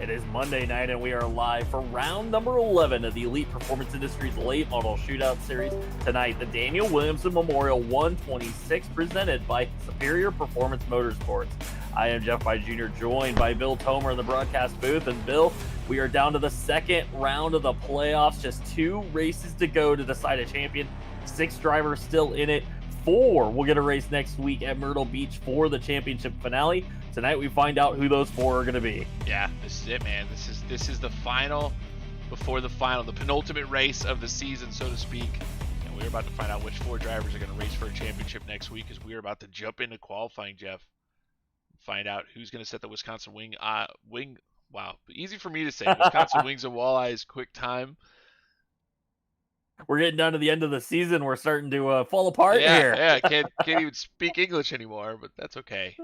It is Monday night, and we are live for round number 11 of the Elite Performance Industries Late Model Shootout Series. Tonight, the Daniel Williamson Memorial 126 presented by Superior Performance Motorsports. I am Jeff By Jr., joined by Bill Tomer in the broadcast booth. And Bill, we are down to the second round of the playoffs. Just 2 races to go to decide a champion. 6 drivers still in it. 4 will get a race next week at Myrtle Beach for the championship finale. Tonight we find out who those 4 are going to be. Yeah, this is it, man. This is the final before the final, the penultimate race of the season, so to speak. And we're about to find out which 4 drivers are going to race for a championship next week, as we're about to jump into qualifying, Jeff. Find out who's going to set the Wisconsin wing. Wow, easy for me to say. Wisconsin Wings and Walleyes quick time. We're getting down to the end of the season. We're starting to fall apart here. Yeah, can't even speak English anymore, but that's okay.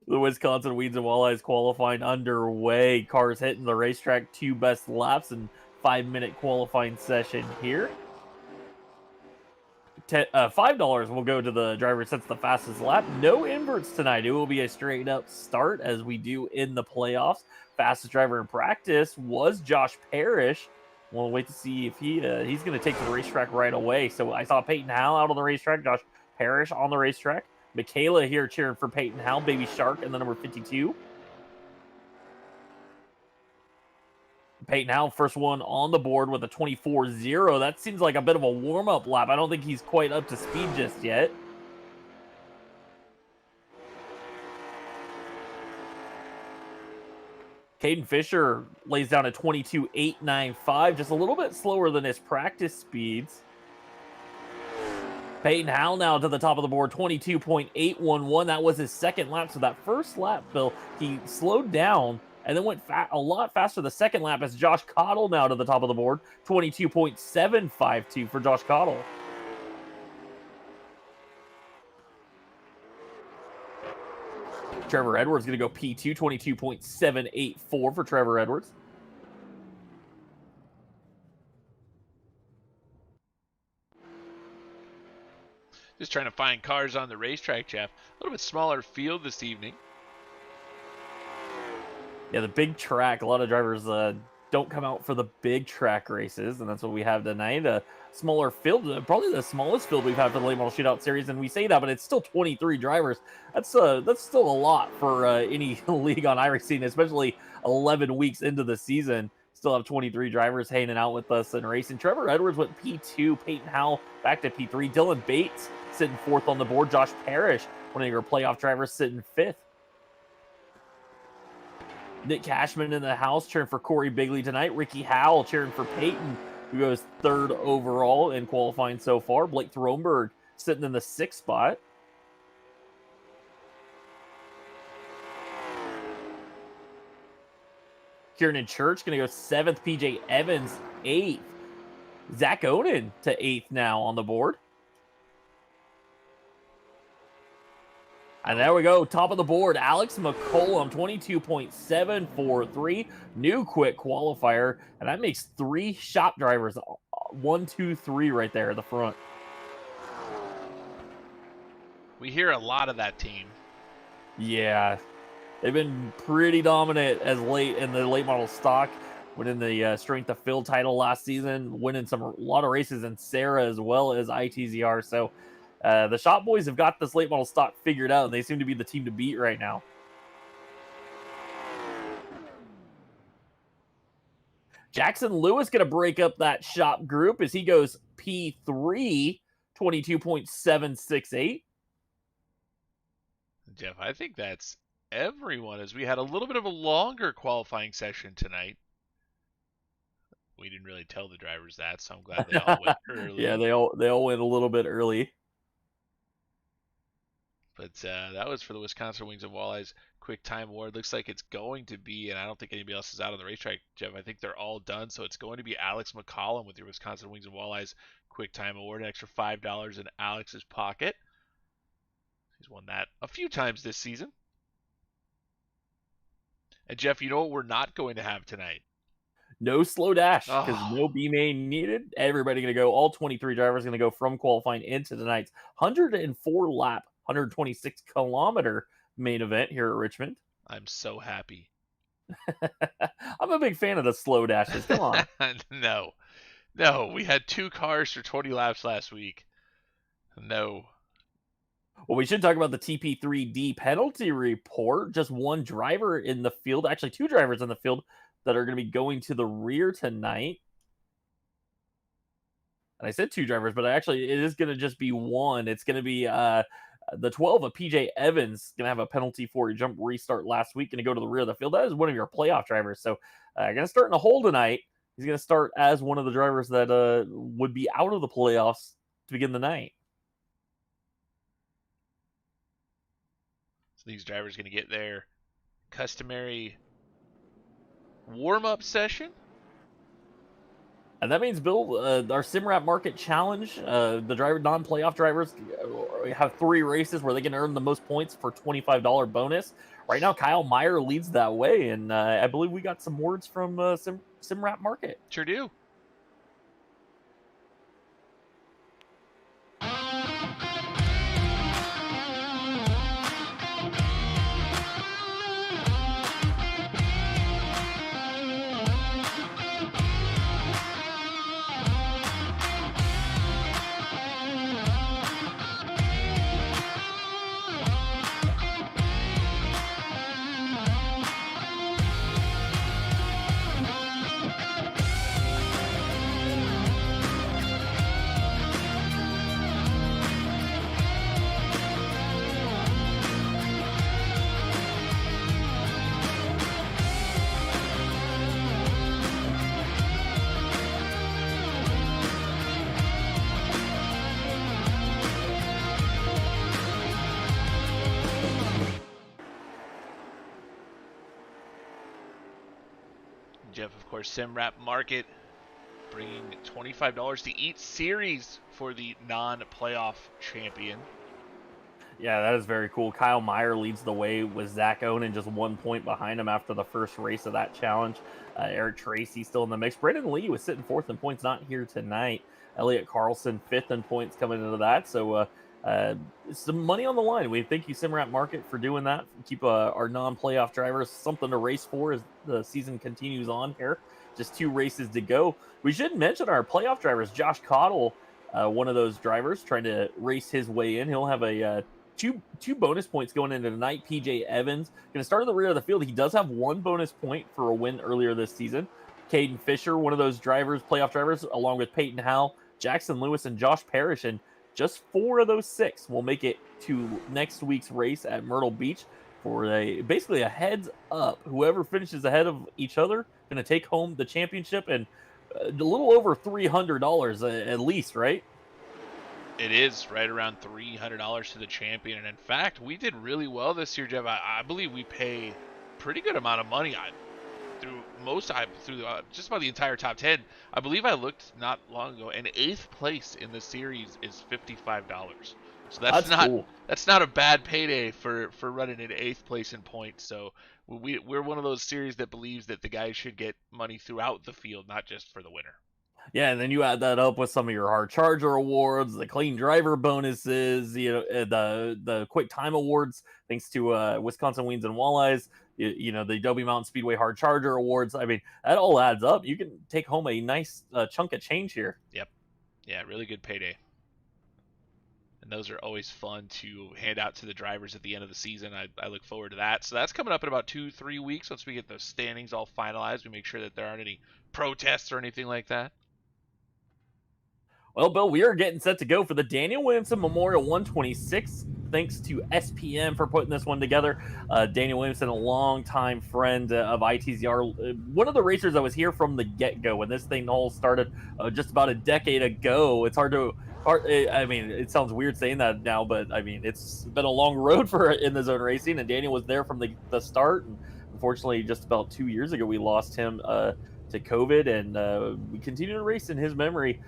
The Wisconsin Weeds and Walleyes qualifying underway. Cars hitting the racetrack, 2 best laps and 5-minute qualifying session here. $5 will go to the driver who sets the fastest lap. No inverts tonight. It will be a straight up start as we do in the playoffs. Fastest driver in practice was Josh Parrish. We'll wait to see if he's going to take to the racetrack right away. So I saw Peyton Howell out on the racetrack, Josh Parrish on the racetrack. Michaela here cheering for Peyton Howell, Baby Shark, and the number 52. Peyton Howell, first one on the board with a 24-0. That seems like a bit of a warm-up lap. I don't think he's quite up to speed just yet. Caden Fisher lays down a 22.895, just a little bit slower than his practice speeds. Peyton Howell now to the top of the board, 22.811. That was his second lap. So that first lap, Bill, he slowed down and then went a lot faster the second lap as Josh Cottle now to the top of the board, 22.752 for Josh Cottle. Trevor Edwards going to go P2, 22.784 for Trevor Edwards. Just trying to find cars on the racetrack, Jeff. A little bit smaller field this evening. Yeah, the big track. A lot of drivers don't come out for the big track races, and that's what we have tonight. A smaller field, probably the smallest field we've had for the Late Model Shootout Series, and we say that, but it's still 23 drivers. That's still a lot for any league on iRacing, especially 11 weeks into the season. Still have 23 drivers hanging out with us and racing. Trevor Edwards went P2, Peyton Howell back to P3, Dylan Bates sitting 4th on the board, Josh Parrish, one of your playoff drivers, sitting 5th. Nick Cashman in the house cheering for Corey Bigley tonight. Ricky Howell cheering for Peyton, who goes 3rd overall in qualifying so far. Blake Throneberg sitting in the 6th spot. Kieran Church going to go 7th. PJ Evans 8th. Zach Oden to 8th now on the board. And there we go, top of the board, Alex McCollum, 22.743, new quick qualifier, and that makes 3 shop drivers, 1, 2, 3 right there at the front. We hear a lot of that team. Yeah, they've been pretty dominant as late in the late model stock, winning the strength of field title last season, winning a lot of races in Sarah as well as ITZR, so the shop boys have got this late model stock figured out. They seem to be the team to beat right now. Jackson Lewis going to break up that shop group as he goes P3, 22.768. Jeff, I think that's everyone, as we had a little bit of a longer qualifying session tonight. We didn't really tell the drivers that, so I'm glad they all went early. Yeah, they all went a little bit early. But that was for the Wisconsin Wings and Walleyes Quick Time Award. Looks like it's going to be, and I don't think anybody else is out on the racetrack, Jeff. I think they're all done. So it's going to be Alex McCollum with your Wisconsin Wings and Walleyes Quick Time Award. An extra $5 in Alex's pocket. He's won that a few times this season. And Jeff, you know what we're not going to have tonight? No slow dash because no B-main needed. Everybody going to go, all 23 drivers going to go from qualifying into tonight's 104 lap, 126 kilometer main event here at Richmond. I'm so happy. I'm a big fan of the slow dashes. Come on. No. No, we had 2 cars for 20 laps last week. No. Well, we should talk about the TP3D penalty report. Just one driver in the field, actually two drivers in the field that are going to be going to the rear tonight. And I said two drivers, but actually it is going to just be one. It's going to be the 12 of PJ Evans going to have a penalty for a jump restart last week, going to go to the rear of the field. That is one of your playoff drivers. So going to start in a hole tonight. He's going to start as one of the drivers that would be out of the playoffs to begin the night. So these drivers are going to get their customary warm-up session. And that means, Bill, our SimRap Market Challenge, the non-playoff drivers have 3 races where they can earn the most points for $25 bonus. Right now, Kyle Meyer leads that way, and I believe we got some words from SimRap Market. Sure do. Jeff, of course, SimRap Market bringing $25 to each series for the non-playoff champion. Yeah, that is very cool. Kyle Meyer leads the way with Zach Owen just 1 point behind him after the first race of that challenge. Eric Tracy still in the mix. Brendan Lee was sitting 4th in points, not here tonight. Elliot Carlson 5th in points coming into that. So some money on the line. We thank you, SimRap Market, for doing that. Keep our non-playoff drivers something to race for as the season continues on here. Just 2 races to go. We should mention our playoff drivers. Josh Cottle, one of those drivers, trying to race his way in. He'll have a two bonus points going into tonight. PJ Evans going to start in the rear of the field. He does have 1 bonus point for a win earlier this season. Caden Fisher, one of those drivers, playoff drivers, along with Peyton Howell, Jackson Lewis, and Josh Parrish. And just 4 of those 6 will make it to next week's race at Myrtle Beach for basically a heads up. Whoever finishes ahead of each other going to take home the championship and a little over $300 at least, right? It is right around $300 to the champion. And in fact, we did really well this year, Jeff. I believe we pay pretty good amount of money through just about the entire top 10. I believe I looked not long ago, and 8th place in the series is $55. So that's not cool. That's not a bad payday for running in 8th place in points. So we're one of those series that believes that the guys should get money throughout the field, not just for the winner. Yeah, and then you add that up with some of your hard charger awards, the clean driver bonuses, the quick time awards, thanks to Wisconsin Weens and Walleyes, the Adobe Mountain Speedway hard charger awards. I mean, that all adds up. You can take home a nice chunk of change here. Yep. Yeah, really good payday. And those are always fun to hand out to the drivers at the end of the season. I look forward to that. So that's coming up in about 2-3 weeks. Once we get the standings all finalized, we make sure that there aren't any protests or anything like that. Well, Bill, we are getting set to go for the Daniel Williamson Memorial 126. Thanks to SPM for putting this one together. Daniel Williamson, a longtime friend of ITZR. One of the racers that was here from the get-go when this thing all started just about a decade ago. It's I mean, it sounds weird saying that now, but I mean, it's been a long road for in the zone racing, and Daniel was there from the start. And unfortunately, just about 2 years ago, we lost him to COVID, and we continue to race in his memory.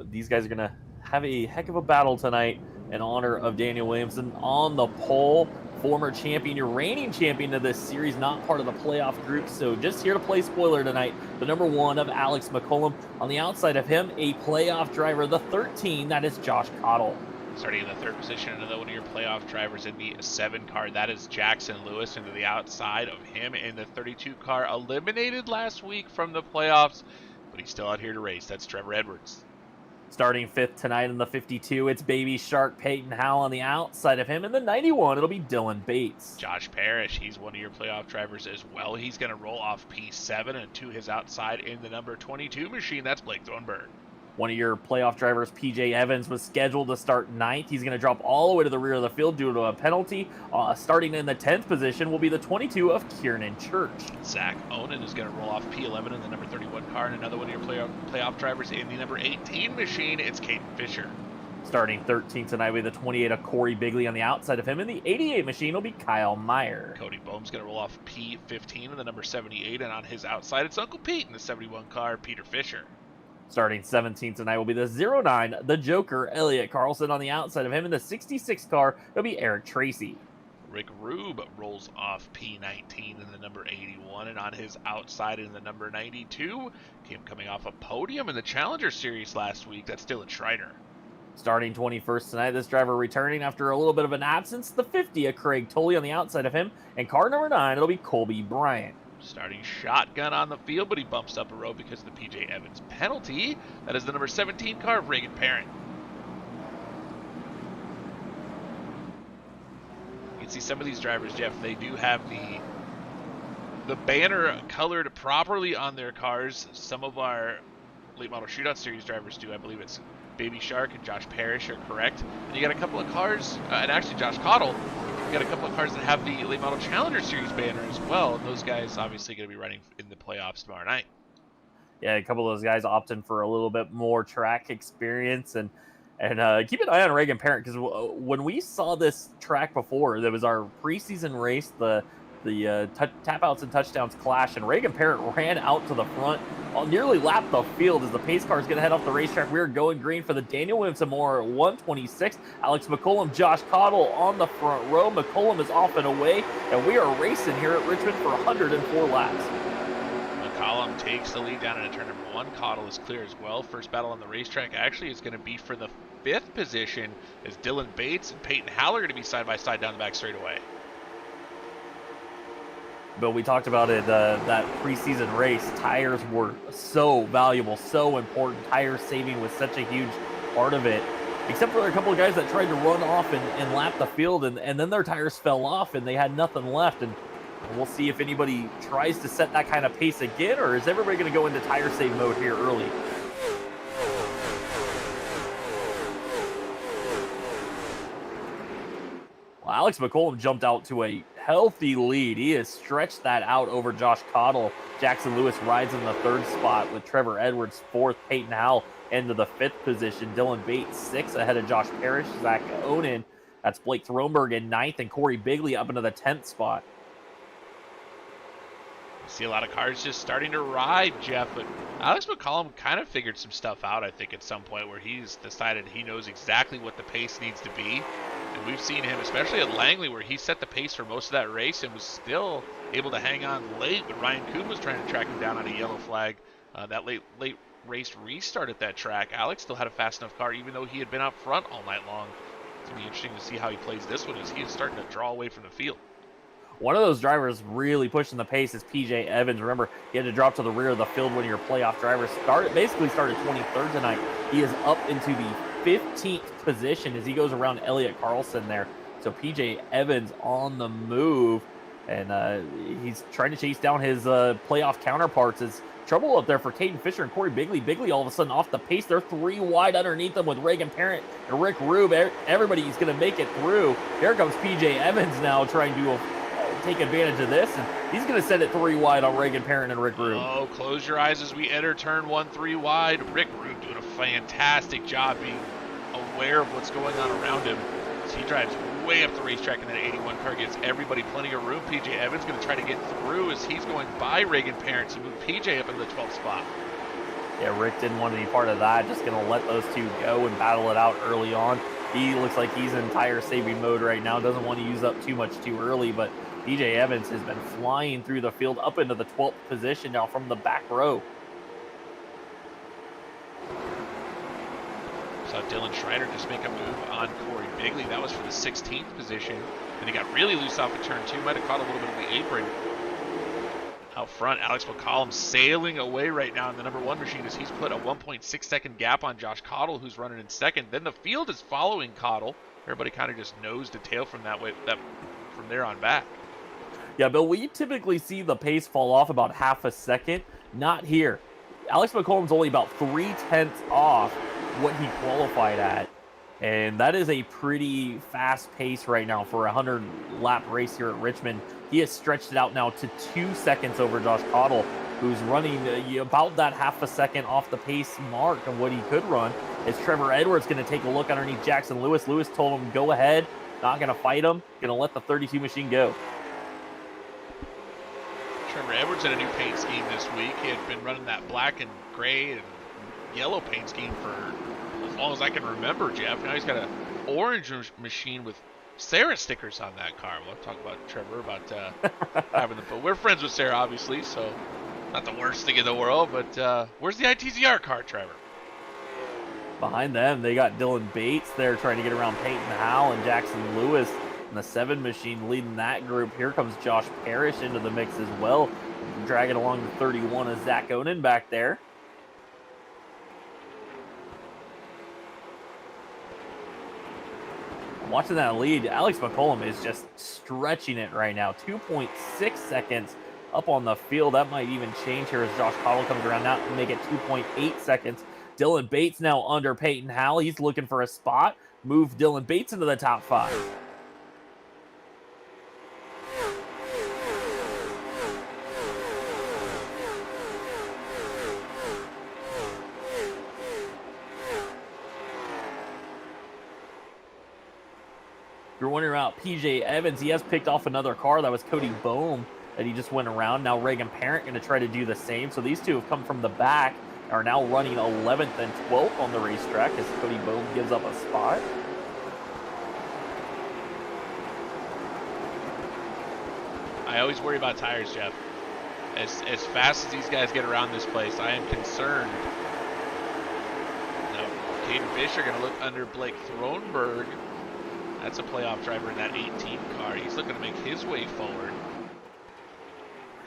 These guys are going to have a heck of a battle tonight in honor of Daniel Williamson on the pole. Former champion, your reigning champion of this series, not part of the playoff group. So just here to play spoiler tonight, the number 1 of Alex McCollum. On the outside of him, a playoff driver, the 13, that is Josh Cottle. Starting in the third position, another one of your playoff drivers in the 7 car. That is Jackson Lewis. Into the outside of him in the 32 car. Eliminated last week from the playoffs, but he's still out here to race. That's Trevor Edwards. Starting 5th tonight in the 52, it's Baby Shark Peyton Howell on the outside of him. In the 91, it'll be Dylan Bates. Josh Parrish, he's one of your playoff drivers as well. He's going to roll off P7 and to his outside in the number 22 machine. That's Blake Thornburg. One of your playoff drivers, PJ Evans, was scheduled to start 9th. He's going to drop all the way to the rear of the field due to a penalty. Starting in the 10th position will be the 22 of Kiernan Church. Zach Onan is going to roll off P11 in the number 31 car, and another one of your playoff drivers in the number 18 machine. It's Caden Fisher. Starting 13th tonight will be the 28 of Corey Bigley on the outside of him. In the 88 machine will be Kyle Meyer. Cody Boehm's going to roll off P15 in the number 78, and on his outside, it's Uncle Pete in the 71 car, Peter Fisher. Starting 17th tonight will be the 09, the Joker, Elliott Carlson. On the outside of him in the 66 car, it'll be Eric Tracy. Rick Rube rolls off P19 in the number 81, and on his outside in the number 92, him coming off a podium in the Challenger Series last week, that's Dylan Schreiner. Starting 21st tonight, this driver returning after a little bit of an absence, the 50 of Craig Tully on the outside of him, and car number 9, it'll be Colby Bryant. Starting shotgun on the field, but he bumps up a row because of the PJ Evans penalty. That is the number 17 car of Reagan Parent. You can see some of these drivers, Jeff, they do have the banner colored properly on their cars. Some of our late model shootout series drivers do. I believe it's Baby Shark and Josh Parrish are correct. And you got a couple of cars, and actually Josh Cottle, you got a couple of cars that have the late model Challenger Series banner as well. And those guys obviously going to be running in the playoffs tomorrow night. Yeah, a couple of those guys opting for a little bit more track experience, and keep an eye on Reagan Parent, because when we saw this track before, there was our preseason race, the tap outs and touchdowns clash, and Reagan Parent ran out to the front, nearly lapped the field as the pace car is going to head off the racetrack. We're going green for the Daniel Williamson Memorial 126. Alex McCollum, Josh Cottle on the front row. McCollum is off and away, and we are racing here at Richmond for 104 laps. McCollum takes the lead down into turn number 1. Cottle is clear as well. First battle on the racetrack actually is going to be for the 5th position, as Dylan Bates and Peyton Howell are going to be side by side down the back straightaway. But we talked about it, that preseason race. Tires were so valuable, so important. Tire saving was such a huge part of it, except for a couple of guys that tried to run off and lap the field, and then their tires fell off and they had nothing left. And we'll see if anybody tries to set that kind of pace again, or is everybody going to go into tire save mode here early? Well, Alex McCollum jumped out to a healthy lead. He has stretched that out over Josh Cottle. Jackson Lewis rides in the 3rd spot with Trevor Edwards 4th, Peyton Howell into the 5th position. Dylan Bates 6th ahead of Josh Parrish. Zach Onan, that's Blake Thronberg in 9th, and Corey Bigley up into the 10th spot. See a lot of cars just starting to ride, Jeff, but Alex McCollum kind of figured some stuff out, I think, at some point, where he's decided he knows exactly what the pace needs to be. And we've seen him, especially at Langley, where he set the pace for most of that race and was still able to hang on late, but Ryan Kuhn was trying to track him down on a yellow flag. That late race restart at that track, Alex still had a fast enough car, even though he had been up front all night long. It's going to be interesting to see how he plays this one, as he is starting to draw away from the field. One of those drivers really pushing the pace is PJ Evans. Remember, he had to drop to the rear of the field when your playoff drivers basically started 23rd tonight. He is up into the 15th position as he goes around Elliott Carlson there. So PJ Evans on the move, and he's trying to chase down his playoff counterparts. It's trouble up there for Caden Fisher and Corey Bigley. Bigley all of a sudden off the pace. They're 3 wide underneath them with Reagan Parent and Rick Rube. Everybody's going to make it through. Here comes PJ Evans now trying to take advantage of this, and he's going to set it 3 wide on Reagan Parent and Rick Rube. Oh, close your eyes as we enter turn 1, 3 wide. Rick Rube doing a fantastic job being aware of what's going on around him. So he drives way up the racetrack, and that 81 car gives everybody plenty of room. PJ Evans going to try to get through as he's going by Reagan Parent to move PJ up in the 12th spot. Yeah, Rick didn't want any part of that. Just going to let those two go and battle it out early on. He looks like he's in tire saving mode right now. Doesn't want to use up too much too early, but PJ Evans has been flying through the field up into the 12th position now from the back row. Saw Dylan Schreider just make a move on Corey Bigley. That was for the 16th position. And he got really loose off of turn 2. Might have caught a little bit of the apron. Out front, Alex McCollum sailing away right now in the number 1 machine as he's put a 1.6 second gap on Josh Cottle, who's running in second. Then the field is following Cottle. Everybody kind of just nose to tail from from there on back. Yeah, Bill, we typically see the pace fall off about half a second. Not here. Alex McCollum's only about 0.3 off what he qualified at. And that is a pretty fast pace right now for a 100-lap race here at Richmond. He has stretched it out now to 2 seconds over Josh Cottle, who's running about that half a second off the pace mark of what he could run. Is Trevor Edwards going to take a look underneath Jackson Lewis? Lewis told him, go ahead, not going to fight him, going to let the 32 machine go. Trevor Edwards in a new paint scheme this week. He had been running that black and gray and yellow paint scheme for as long as I can remember, Jeff. Now he's got an orange machine with Sarah stickers on that car. We'll talk about Trevor, about having the... But we're friends with Sarah, obviously, so not the worst thing in the world, but where's the ITZR car, Trevor? Behind them, they got Dylan Bates there trying to get around Peyton Howell and Jackson Lewis in the 7 machine leading that group. Here comes Josh Parrish into the mix as well, dragging along the 31 of Zach Onen back there. Watching that lead, Alex McCollum is just stretching it right now. 2.6 seconds up on the field. That might even change here as Josh Cottle comes around now and make it 2.8 seconds. Dylan Bates now under Peyton Howell. He's looking for a spot. Move Dylan Bates into the top 5. You're wondering about PJ Evans. He has picked off another car. That was Cody Boehm that he just went around. Now Reagan Parent going to try to do the same. So these two have come from the back, are now running 11th and 12th on the racetrack as Cody Boehm gives up a spot. I always worry about tires, Jeff. As fast as these guys get around this place, I am concerned. Now, Caden Fisher going to look under Blake Thronberg. That's a playoff driver in that 18 car. He's looking to make his way forward.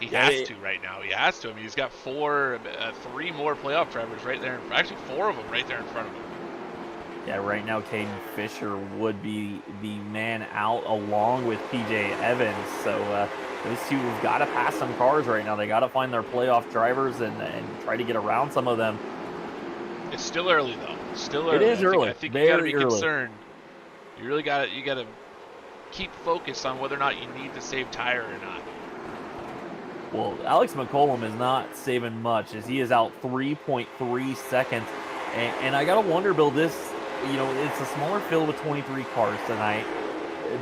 He has to right now. He has to. I mean, he's got 3 more playoff drivers right there. Actually, 4 of them right there in front of him. Yeah, right now, Caden Fisher would be the man out along with PJ Evans. So those two have got to pass some cars right now. They got to find their playoff drivers and try to get around some of them. It's still early, though. Still early. It is early. I think you got to be concerned. You really got to keep focused on whether or not you need to save tire or not. Well, Alex McCollum is not saving much as he is out 3.3 seconds. And I got to wonder, Bill, it's a smaller field with 23 cars tonight.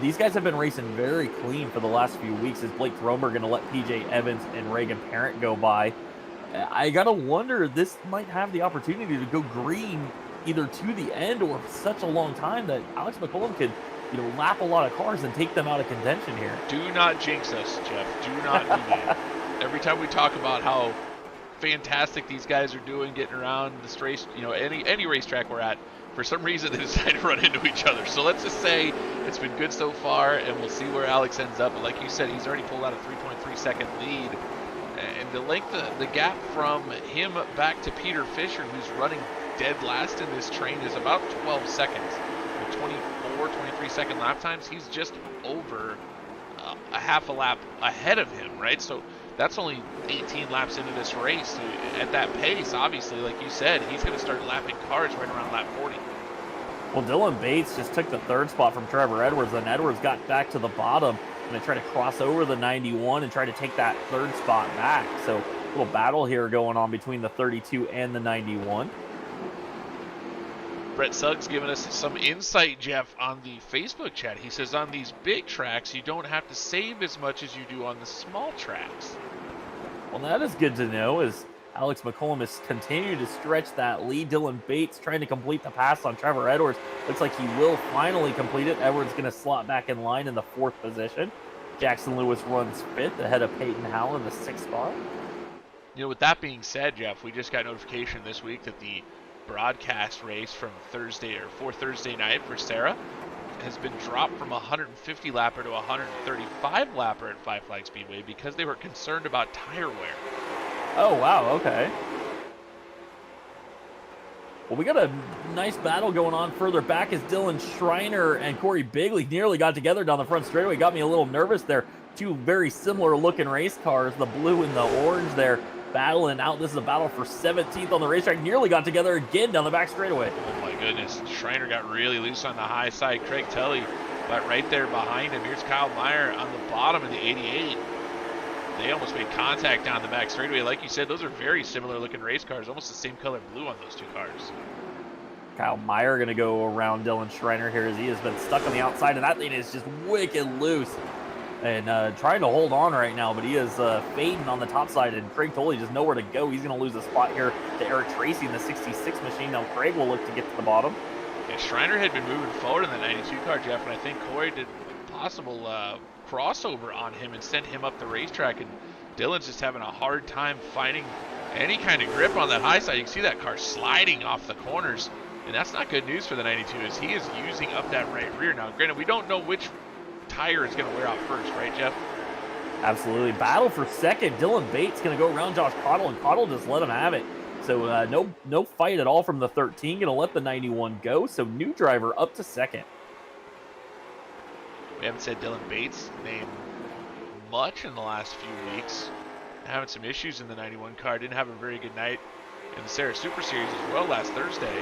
These guys have been racing very clean for the last few weeks. Is Blake Thromer going to let PJ Evans and Reagan Parent go by? I got to wonder, this might have the opportunity to go green either to the end or such a long time that Alex McCollum could, lap a lot of cars and take them out of contention here. Do not jinx us, Jeff. Do not do that. Every time we talk about how fantastic these guys are doing getting around this race, any racetrack we're at, for some reason they decide to run into each other. So let's just say it's been good so far, and we'll see where Alex ends up. But like you said, he's already pulled out a 3.3 second lead. And the gap from him back to Peter Fisher, who's running dead last in this train, is about 12 seconds. With 24, 23 second lap times, he's just over a half a lap ahead of him, right? So that's only 18 laps into this race. So at that pace, obviously, like you said, he's going to start lapping cars right around lap 40. Well, Dylan Bates just took the 3rd spot from Trevor Edwards, and Edwards got back to the bottom and they try to cross over the 91 and try to take that 3rd spot back. So a little battle here going on between the 32 and the 91. Brett Suggs giving us some insight, Jeff, on the Facebook chat. He says on these big tracks, you don't have to save as much as you do on the small tracks. Well, that is good to know, as Alex McCollum is continuing to stretch that lead. Dylan Bates trying to complete the pass on Trevor Edwards. Looks like he will finally complete it. Edwards going to slot back in line in the 4th position. Jackson Lewis runs 5th ahead of Peyton Howell in the 6th spot. With that being said, Jeff, we just got notification this week that the broadcast race from Thursday for Thursday night for Sarah has been dropped from 150 lapper to 135 lapper at Five Flag Speedway because they were concerned about tire wear. Oh, wow, okay. Well, we got a nice battle going on further back as Dylan Schreiner and Corey Bigley nearly got together down the front straightaway. Got me a little nervous there. Two very similar looking race cars, the blue and the orange there, battling out. This is a battle for 17th on the racetrack. Nearly got together again down the back straightaway. Oh my goodness, Schreiner got really loose on the high side. Craig Tully, but right there behind him, here's Kyle Meyer on the bottom of the 88. They almost made contact down the back straightaway. Like you said, those are very similar looking race cars, almost the same color blue on those two cars. Kyle Meyer going to go around Dylan Schreiner here as he has been stuck on the outside, and that thing is just wicked loose. And trying to hold on right now, but he is fading on the top side, and Craig Tully just nowhere to go. He's going to lose a spot here to Eric Tracy in the 66 machine. Now Craig will look to get to the bottom. Yeah, Schreiner had been moving forward in the 92 car, Jeff, and I think Corey did a possible crossover on him and sent him up the racetrack, and Dylan's just having a hard time finding any kind of grip on that high side. You can see that car sliding off the corners, and that's not good news for the 92 as he is using up that right rear. Now, granted, we don't know which tire is going to wear out first, right, Jeff? Absolutely. Battle for second. Dylan Bates going to go around Josh Cottle, and Cottle just let him have it. So no fight at all from the 13. Going to let the 91 go. So new driver up to second. We haven't said Dylan Bates' name much in the last few weeks. Having some issues in the 91 car. Didn't have a very good night in the Sarah Super Series as well last Thursday.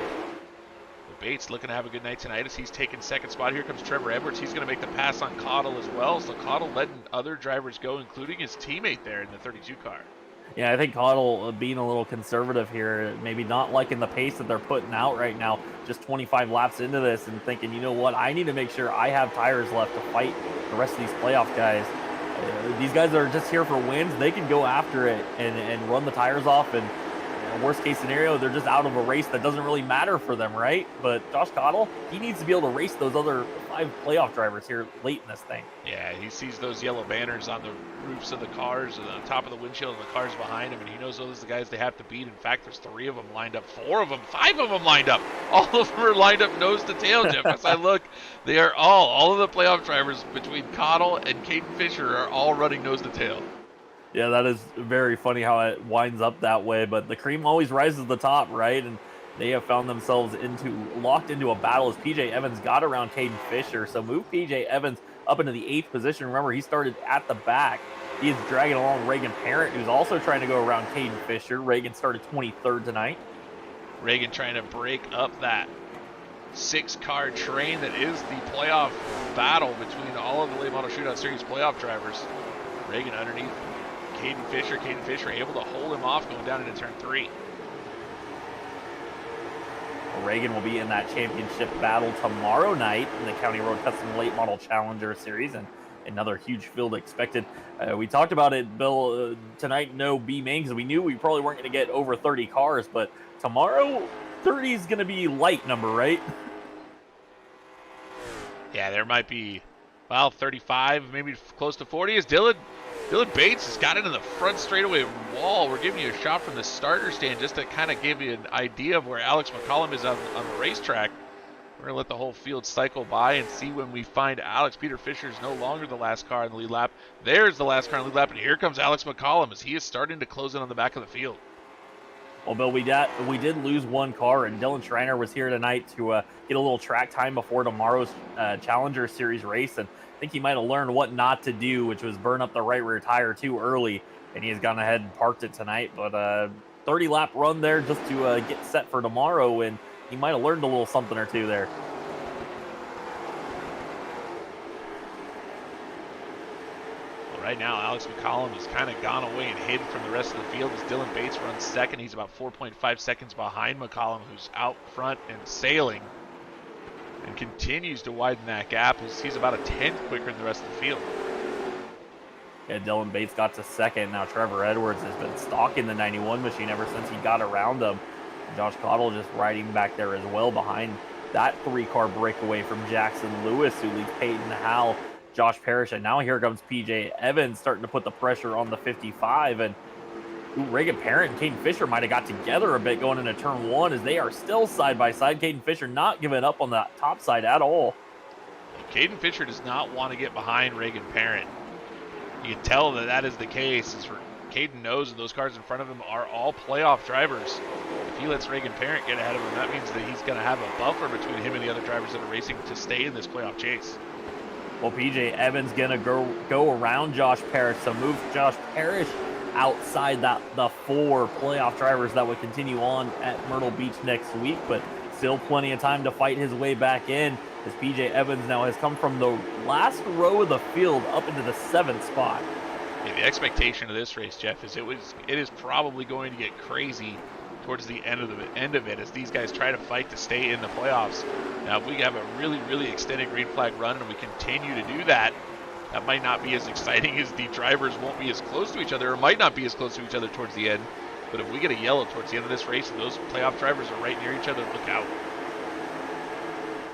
Bates looking to have a good night tonight as he's taking second spot. Here comes Trevor Edwards. He's going to make the pass on Cottle as well. So Cottle letting other drivers go, including his teammate there in the 32 car. Yeah, I think Cottle being a little conservative here, maybe not liking the pace that they're putting out right now, just 25 laps into this and thinking, you know what, I need to make sure I have tires left to fight the rest of these playoff guys. These guys are just here for wins. They can go after it and run the tires off, and worst case scenario, they're just out of a race that doesn't really matter for them, right? But Josh Cottle, he needs to be able to race those other 5 playoff drivers here late in this thing. Yeah, he sees those yellow banners on the roofs of the cars and on top of the windshield of the cars behind him, and he knows those are the guys they have to beat. In fact, there's 3 of them lined up, 4 of them, 5 of them lined up. All of them are lined up nose to tail, Jeff. As I look, they are all of the playoff drivers between Cottle and Caden Fisher are all running nose to tail. Yeah, that is very funny how it winds up that way, but the cream always rises to the top, right? And they have found themselves locked into a battle as PJ Evans got around Caden Fisher. So move PJ Evans up into the 8th position. Remember, he started at the back. He is dragging along Reagan Parent, who's also trying to go around Caden Fisher. Reagan started 23rd tonight. Reagan trying to break up that 6-car train that is the playoff battle between all of the late model shootout series playoff drivers. Reagan underneath Caden Fisher able to hold him off going down into turn 3. Reagan will be in that championship battle tomorrow night in the County Road Custom Late Model Challenger Series, and another huge field expected. We talked about it, Bill, tonight, no B main, because we knew we probably weren't going to get over 30 cars, but tomorrow, 30 is going to be light number, right? Yeah, there might be, 35, maybe close to 40 is Dylan Bates has got it in the front straightaway wall. We're giving you a shot from the starter stand just to kind of give you an idea of where Alex McCollum is on the racetrack. We're going to let the whole field cycle by and see when we find Alex. Peter Fisher is no longer the last car in the lead lap. There's the last car in the lead lap, and here comes Alex McCollum as he is starting to close in on the back of the field. Well, Bill, we did lose 1 car, and Dylan Schreiner was here tonight to get a little track time before tomorrow's Challenger Series race, and I think he might have learned what not to do, which was burn up the right rear tire too early, and he has gone ahead and parked it tonight. But 30-lap run there just to get set for tomorrow, and he might have learned a little something or two there. Well, right now, Alex McCollum has kind of gone away and hidden from the rest of the field as Dylan Bates runs second. He's about 4.5 seconds behind McCollum, who's out front and sailing, and continues to widen that gap as he's about a 10th quicker than the rest of the field. Yeah, Dylan Bates got to second. Now Trevor Edwards has been stalking the 91 machine ever since he got around him. Josh Cottle just riding back there as well behind that 3-car breakaway from Jackson Lewis, who leads Peyton Howell, Josh Parrish, and now here comes PJ Evans starting to put the pressure on the 55, and Ooh, Reagan Parent and Caden Fisher might have got together a bit going into turn one as they are still side by side. Caden Fisher not giving up on that top side at all. Caden Fisher does not want to get behind Reagan Parent. You can tell that that is the case. Caden knows that those cars in front of him are all playoff drivers. If he lets Reagan Parent get ahead of him, that means that he's going to have a buffer between him and the other drivers that are racing to stay in this playoff chase. Well, PJ Evans going to go around Josh Parrish, so move Josh Parrish outside the 4 playoff drivers that would continue on at Myrtle Beach next week, but still plenty of time to fight his way back in as PJ Evans now has come from the last row of the field up into the 7th spot. Yeah, the expectation of this race, Jeff, is it is probably going to get crazy towards the end of it as these guys try to fight to stay in the playoffs. Now, if we have a really, really extended green flag run and we continue to do that, that might not be as exciting as the drivers won't be as close to each other or might not be as close to each other towards the end. But if we get a yellow towards the end of this race and those playoff drivers are right near each other, look out.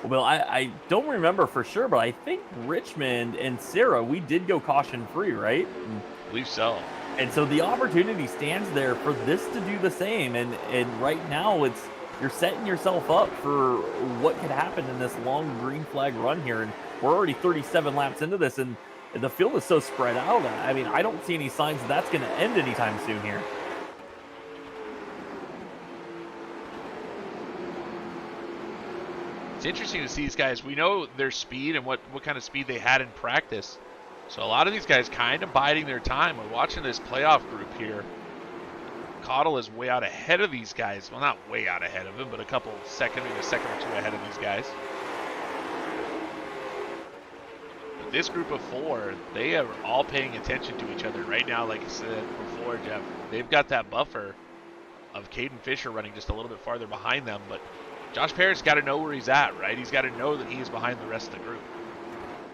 Well, Bill, I don't remember for sure, but I think Richmond and Sarah, we did go caution free, right? I believe so. And so the opportunity stands there for this to do the same. And right now you're setting yourself up for what could happen in this long green flag run here. And we're already 37 laps into this, and the field is so spread out. I mean, I don't see any signs that's going to end anytime soon here. It's interesting to see these guys. We know their speed and what kind of speed they had in practice. So a lot of these guys kind of biding their time. We're watching this playoff group here. Cottle is way out ahead of these guys. Well, not way out ahead of him, but maybe a second or two ahead of these guys. But this group of 4, they are all paying attention to each other right now. Like I said before, Jeff, they've got that buffer of Caden Fisher running just a little bit farther behind them, but Josh Parrish got to know where he's at, right? He's got to know that he's behind the rest of the group.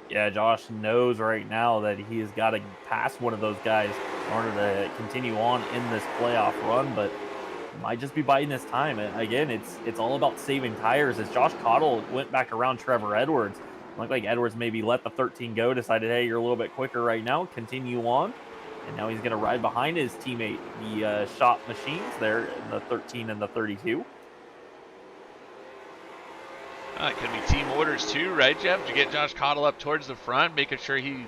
Yeah, Josh knows right now that he has got to pass one of those guys in order to continue on in this playoff run, but might just be biding his time. And again, it's all about saving tires. As Josh Cottle went back around Trevor Edwards, looked like Edwards maybe let the 13 go, decided, hey, you're a little bit quicker right now, continue on. And now he's going to ride behind his teammate, the Shop Machines there in the 13 and the 32. It could be team orders too, right, Jeff? To get Josh Cottle up towards the front, making sure he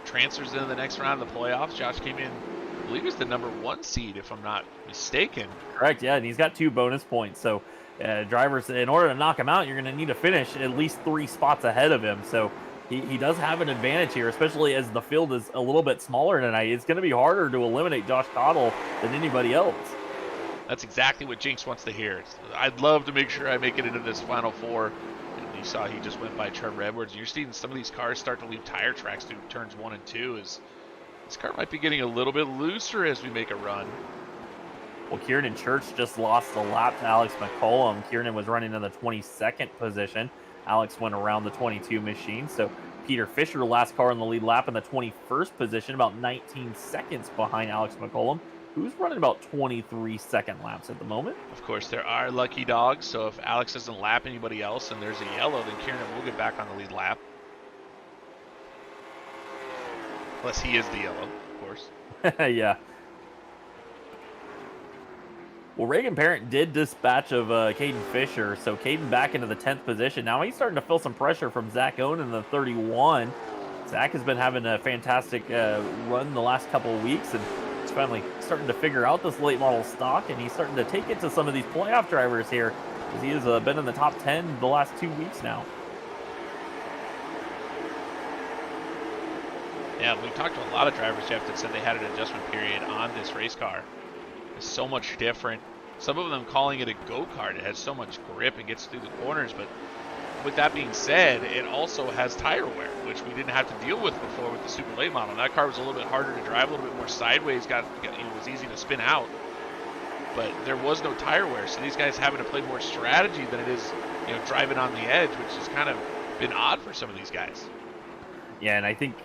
transfers into the next round of the playoffs. Josh came in, I believe, as the number 1 seed, if I'm not mistaken. Correct, yeah, and he's got 2 bonus points. So drivers, in order to knock him out, you're going to need to finish at least 3 spots ahead of him. So he does have an advantage here, especially as the field is a little bit smaller tonight. It's going to be harder to eliminate Josh Cottle than anybody else. That's exactly what Jinx wants to hear. I'd love to make sure I make it into this Final 4. And you saw he just went by Trevor Edwards. You're seeing some of these cars start to leave tire tracks through turns 1 and 2. As this car might be getting a little bit looser as we make a run. Well, Kiernan Church just lost a lap to Alex McCollum. Kiernan was running in the 22nd position. Alex went around the 22 machine. So Peter Fisher, last car in the lead lap, in the 21st position, about 19 seconds behind Alex McCollum, who's running about 23 second laps at the moment. Of course, there are lucky dogs, so if Alex doesn't lap anybody else and there's a yellow, then Kiernan will get back on the lead lap. Unless he is the yellow, of course. Yeah. Well, Reagan Parent did dispatch of Caden Fisher, so Caden back into the 10th position. Now he's starting to feel some pressure from Zach Owen in the 31. Zach has been having a fantastic run the last couple of weeks, and he's finally starting to figure out this late model stock, and he's starting to take it to some of these playoff drivers here, as he has been in the top 10 the last 2 weeks now. Yeah, we've talked to a lot of drivers, Jeff, that said they had an adjustment period on this race car. It's so much different. Some of them calling it a go-kart. It has so much grip and gets through the corners, but with that being said, it also has tire wear, which we didn't have to deal with before with the super late model. That car was a little bit harder to drive, a little bit more sideways, it was easy to spin out, but there was no tire wear, so these guys having to play more strategy than it is, driving on the edge, which has kind of been odd for some of these guys. Yeah, and I think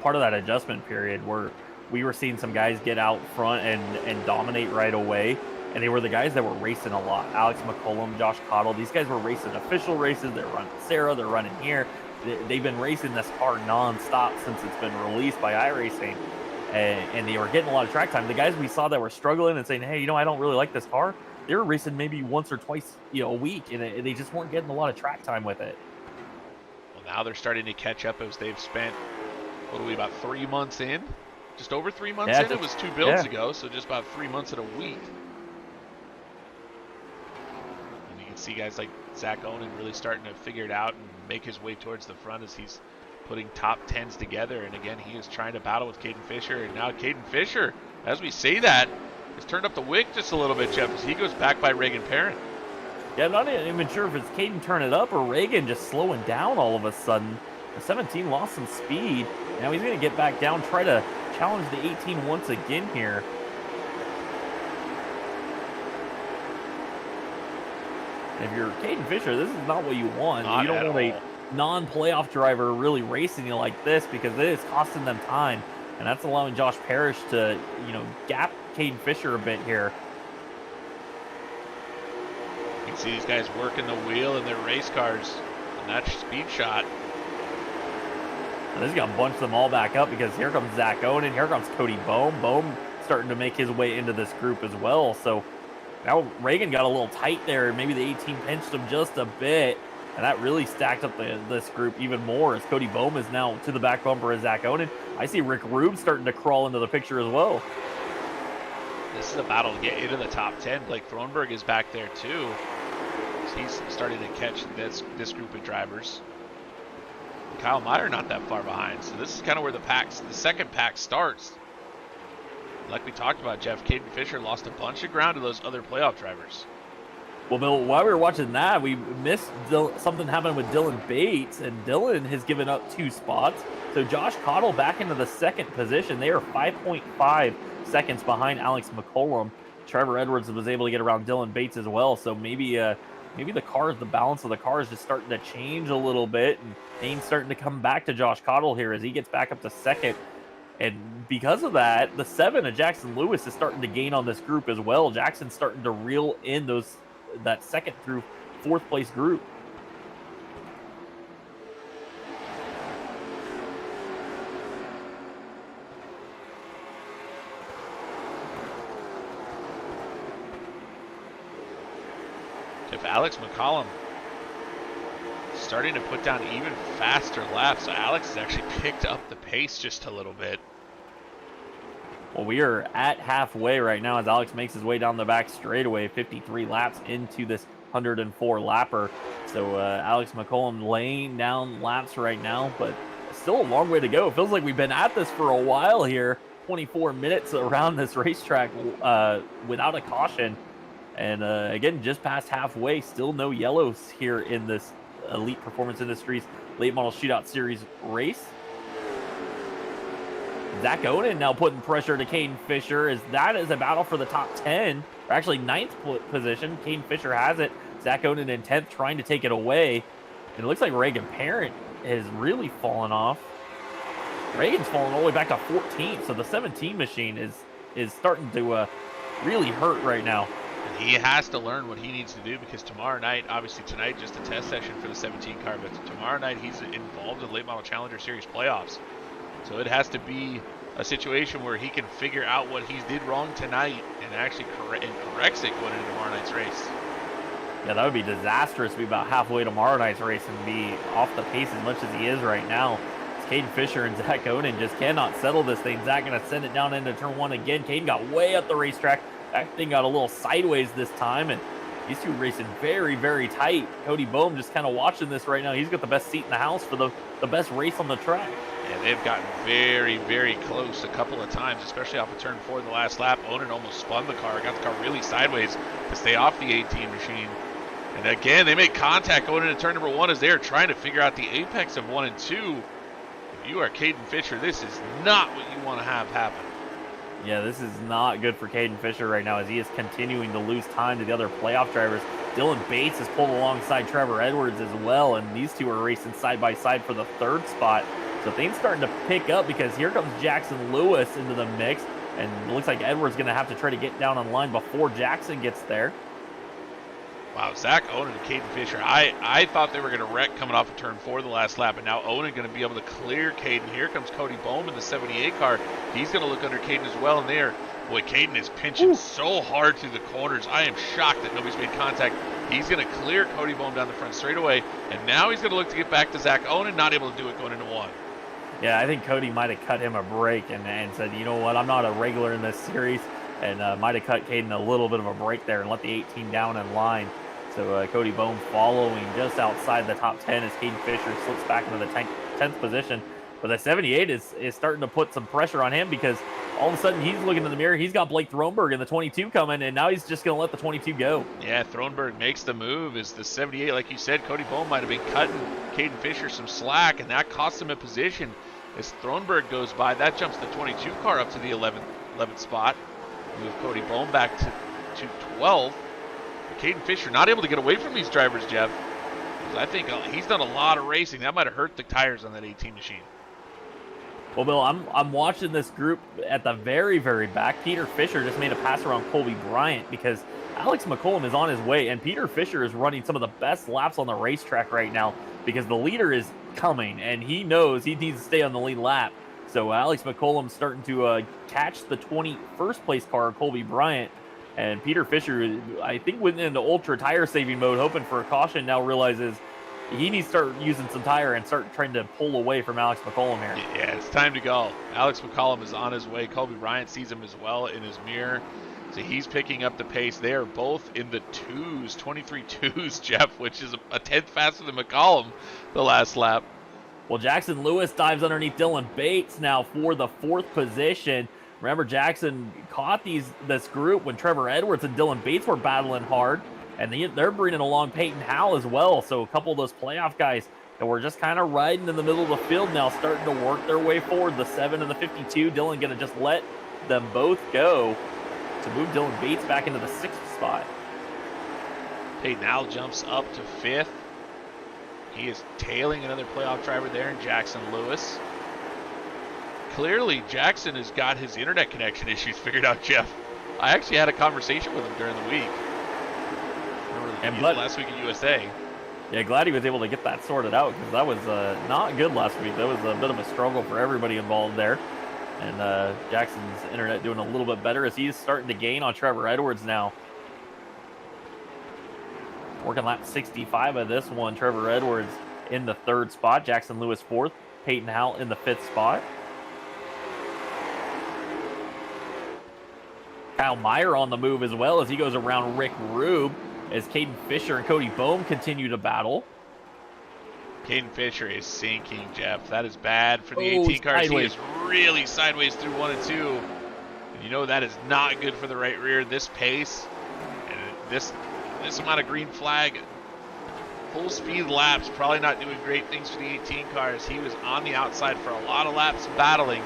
part of that adjustment period where we were seeing some guys get out front and dominate right away, and they were the guys that were racing a lot. Alex McCollum, Josh Cottle, these guys were racing official races. They're running Sarah, they're running here. They've been racing this car nonstop since it's been released by iRacing. and they were getting a lot of track time. The guys we saw that were struggling and saying, hey, I don't really like this car, they were racing maybe once or twice, a week, and they just weren't getting a lot of track time with it. Well, now they're starting to catch up as they've spent, what are we, about 3 months in? Just over 3 months in? It was 2 builds ago, so just about 3 months and a week. And you can see guys like Zach Onen really starting to figure it out and make his way towards the front as he's putting top 10s together. And again, he is trying to battle with Caden Fisher. And now Caden Fisher, as we say that, has turned up the wick just a little bit, Jeff, as he goes back by Reagan Parent. Yeah, I'm not even sure if it's Caden turning it up or Reagan just slowing down all of a sudden. The 17 lost some speed. Now he's going to get back down, try to challenge the 18 once again here. If you're Caden Fisher, this is not what you want. You don't want a non-playoff driver really racing you like this, because it is costing them time. And that's allowing Josh Parrish to, gap Caden Fisher a bit here. You can see these guys working the wheel in their race cars. And that speed shot. And this is going to bunch them all back up, because here comes Zach Onen. Here comes Cody Bohm. Bohm starting to make his way into this group as well. So now Reagan got a little tight there. Maybe the 18 pinched him just a bit. And that really stacked up this group even more, as Cody Bohm is now to the back bumper of Zach Onen. I see Rick Rube starting to crawl into the picture as well. This is a battle to get into the top 10. Blake Thronberg is back there too. He's starting to catch this group of drivers. Kyle Meyer not that far behind. So this is kind of where the second pack starts. Like we talked about, Jeff, Caden Fisher lost a bunch of ground to those other playoff drivers. Well, Bill, while we were watching that, we missed something happened with Dylan Bates, and Dylan has given up 2 spots. So Josh Cottle back into the second position. They are 5.5 seconds behind Alex McCollum. Trevor Edwards was able to get around Dylan Bates as well. So maybe the balance of the car is just starting to change a little bit, and Dane's starting to come back to Josh Cottle here as he gets back up to second. And because of that, the 7 of Jackson Lewis is starting to gain on this group as well. Jackson's starting to reel in that second through 4th place group. If Alex McCollum starting to put down even faster laps, so Alex has actually picked up the pace just a little bit. Well, we are at halfway right now as Alex makes his way down the back straightaway, 53 laps into this 104 lapper. So Alex McCollum laying down laps right now, but still a long way to go. It feels like we've been at this for a while here. 24 minutes around this racetrack without a caution. And again, just past halfway, still no yellows here in this Elite Performance Industries Late Model Shootout Series race. Zach Onen now putting pressure to Caden Fisher, as that is a battle for the top 10, or actually 9th position. Caden Fisher has it. Zach Onen in 10th trying to take it away. And it looks like Reagan Parent has really fallen off. Reagan's fallen all the way back to 14th, so the 17 machine is starting to really hurt right now. And he has to learn what he needs to do, because tomorrow night, obviously tonight just a test session for the 17 car, but tomorrow night he's involved in Late Model Challenger Series playoffs. So it has to be a situation where he can figure out what he did wrong tonight and actually corrects it going into tomorrow night's race. Yeah, that would be disastrous to be about halfway tomorrow night's race and be off the pace as much as he is right now. Caden Fisher and Zach Onen just cannot settle this thing. Zach going to send it down into turn 1 again. Caden got way up the racetrack. That thing got a little sideways this time, and these two racing very, very tight. Cody Bohm just kind of watching this right now. He's got the best seat in the house for the best race on the track. And they've gotten very, very close a couple of times, especially off of turn 4 in the last lap. Onen almost spun the car, got the car really sideways to stay off the 18 machine. And again, they make contact going into turn number 1 as they're trying to figure out the apex of 1 and 2. If you are Caden Fisher, this is not what you want to have happen. Yeah, this is not good for Caden Fisher right now, as he is continuing to lose time to the other playoff drivers. Dylan Bates has pulled alongside Trevor Edwards as well, and these two are racing side by side for the 3rd spot. So things starting to pick up, because here comes Jackson Lewis into the mix, and it looks like Edwards going to have to try to get down on line before Jackson gets there. Wow, Zach Onan and Caden Fisher. I thought they were going to wreck coming off of turn 4 the last lap, and now Onan going to be able to clear Caden. Here comes Cody Bowman, the 78 car. He's going to look under Caden as well, and there, boy, Caden is pinching so hard through the corners. I am shocked that nobody's made contact. He's going to clear Cody Bowman down the front straightaway, and now he's going to look to get back to Zach Onan, not able to do it going into 1. Yeah, I think Cody might have cut him a break and said, you know what, I'm not a regular in this series, and might have cut Caden a little bit of a break there and let the 18 down in line. So Cody Bowman following just outside the top 10 as Caden Fisher slips back into the 10th position. But the 78 is starting to put some pressure on him because all of a sudden he's looking in the mirror. He's got Blake Thronberg in the 22 coming, and now he's just going to let the 22 go. Yeah, Thronberg makes the move as the 78, like you said, Cody Bowman might have been cutting Caden Fisher some slack, and that cost him a position. As Thronberg goes by, that jumps the 22 car up to the 11th spot. Move Cody Bowman back to 12th. Caden Fisher not able to get away from these drivers, Jeff. I think he's done a lot of racing. That might have hurt the tires on that 18 machine. Well, Bill, I'm watching this group at the very, very back. Peter Fisher just made a pass around Colby Bryant because Alex McCollum is on his way, and Peter Fisher is running some of the best laps on the racetrack right now because the leader is coming, and he knows he needs to stay on the lead lap. So Alex McCollum's starting to catch the 21st place car, Colby Bryant, and Peter Fisher, I think, went into ultra tire saving mode, hoping for a caution, now realizes he needs to start using some tire and start trying to pull away from Alex McCollum here. Yeah, it's time to go. Alex McCollum is on his way. Colby Bryant sees him as well in his mirror. So he's picking up the pace. They are both in the 2s, 23 2s, Jeff, which is a 10th faster than McCollum the last lap. Well, Jackson Lewis dives underneath Dylan Bates now for the 4th position. Remember, Jackson caught this group when Trevor Edwards and Dylan Bates were battling hard, and they're bringing along Peyton Howell as well. So a couple of those playoff guys that were just kind of riding in the middle of the field now starting to work their way forward. The 7 and the 52, Dylan going to just let them both go to move Dylan Bates back into the 6th spot. Peyton Howell jumps up to 5th. He is tailing another playoff driver there in Jackson Lewis. Clearly, Jackson has got his internet connection issues figured out, Jeff. I actually had a conversation with him during the week. Last week at USA. Yeah, glad he was able to get that sorted out because that was not good last week. That was a bit of a struggle for everybody involved there. And Jackson's internet doing a little bit better as he's starting to gain on Trevor Edwards now. Working lap 65 of this one. Trevor Edwards in the 3rd spot. Jackson Lewis 4th. Peyton Howell in the 5th spot. Kyle Meyer on the move as well as he goes around Rick Rube as Caden Fisher and Cody Bohm continue to battle. Caden Fisher is sinking, Jeff. That is bad for the 18 cars. Sideways. He is really sideways through 1 and 2. And you know that is not good for the right rear. This pace and this amount of green flag, full speed laps, probably not doing great things for the 18 cars. He was on the outside for a lot of laps battling.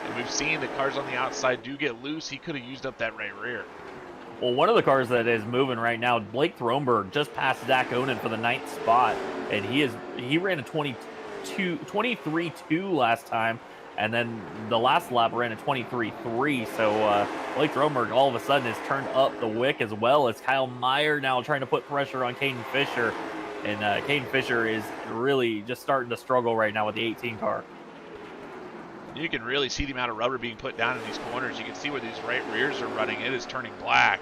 And we've seen the cars on the outside do get loose. He could have used up that right rear. Well, one of the cars that is moving right now, Blake Thronberg just passed Zach Onan for the 9th spot, and he ran a 23-2 last time, and then the last lap ran a 23-3. So Blake Thronberg all of a sudden has turned up the wick as well as Kyle Meyer now trying to put pressure on Caden Fisher, and Caden Fisher is really just starting to struggle right now with the 18 car. You can really see the amount of rubber being put down in these corners. You can see where these right rears are running. It is turning black.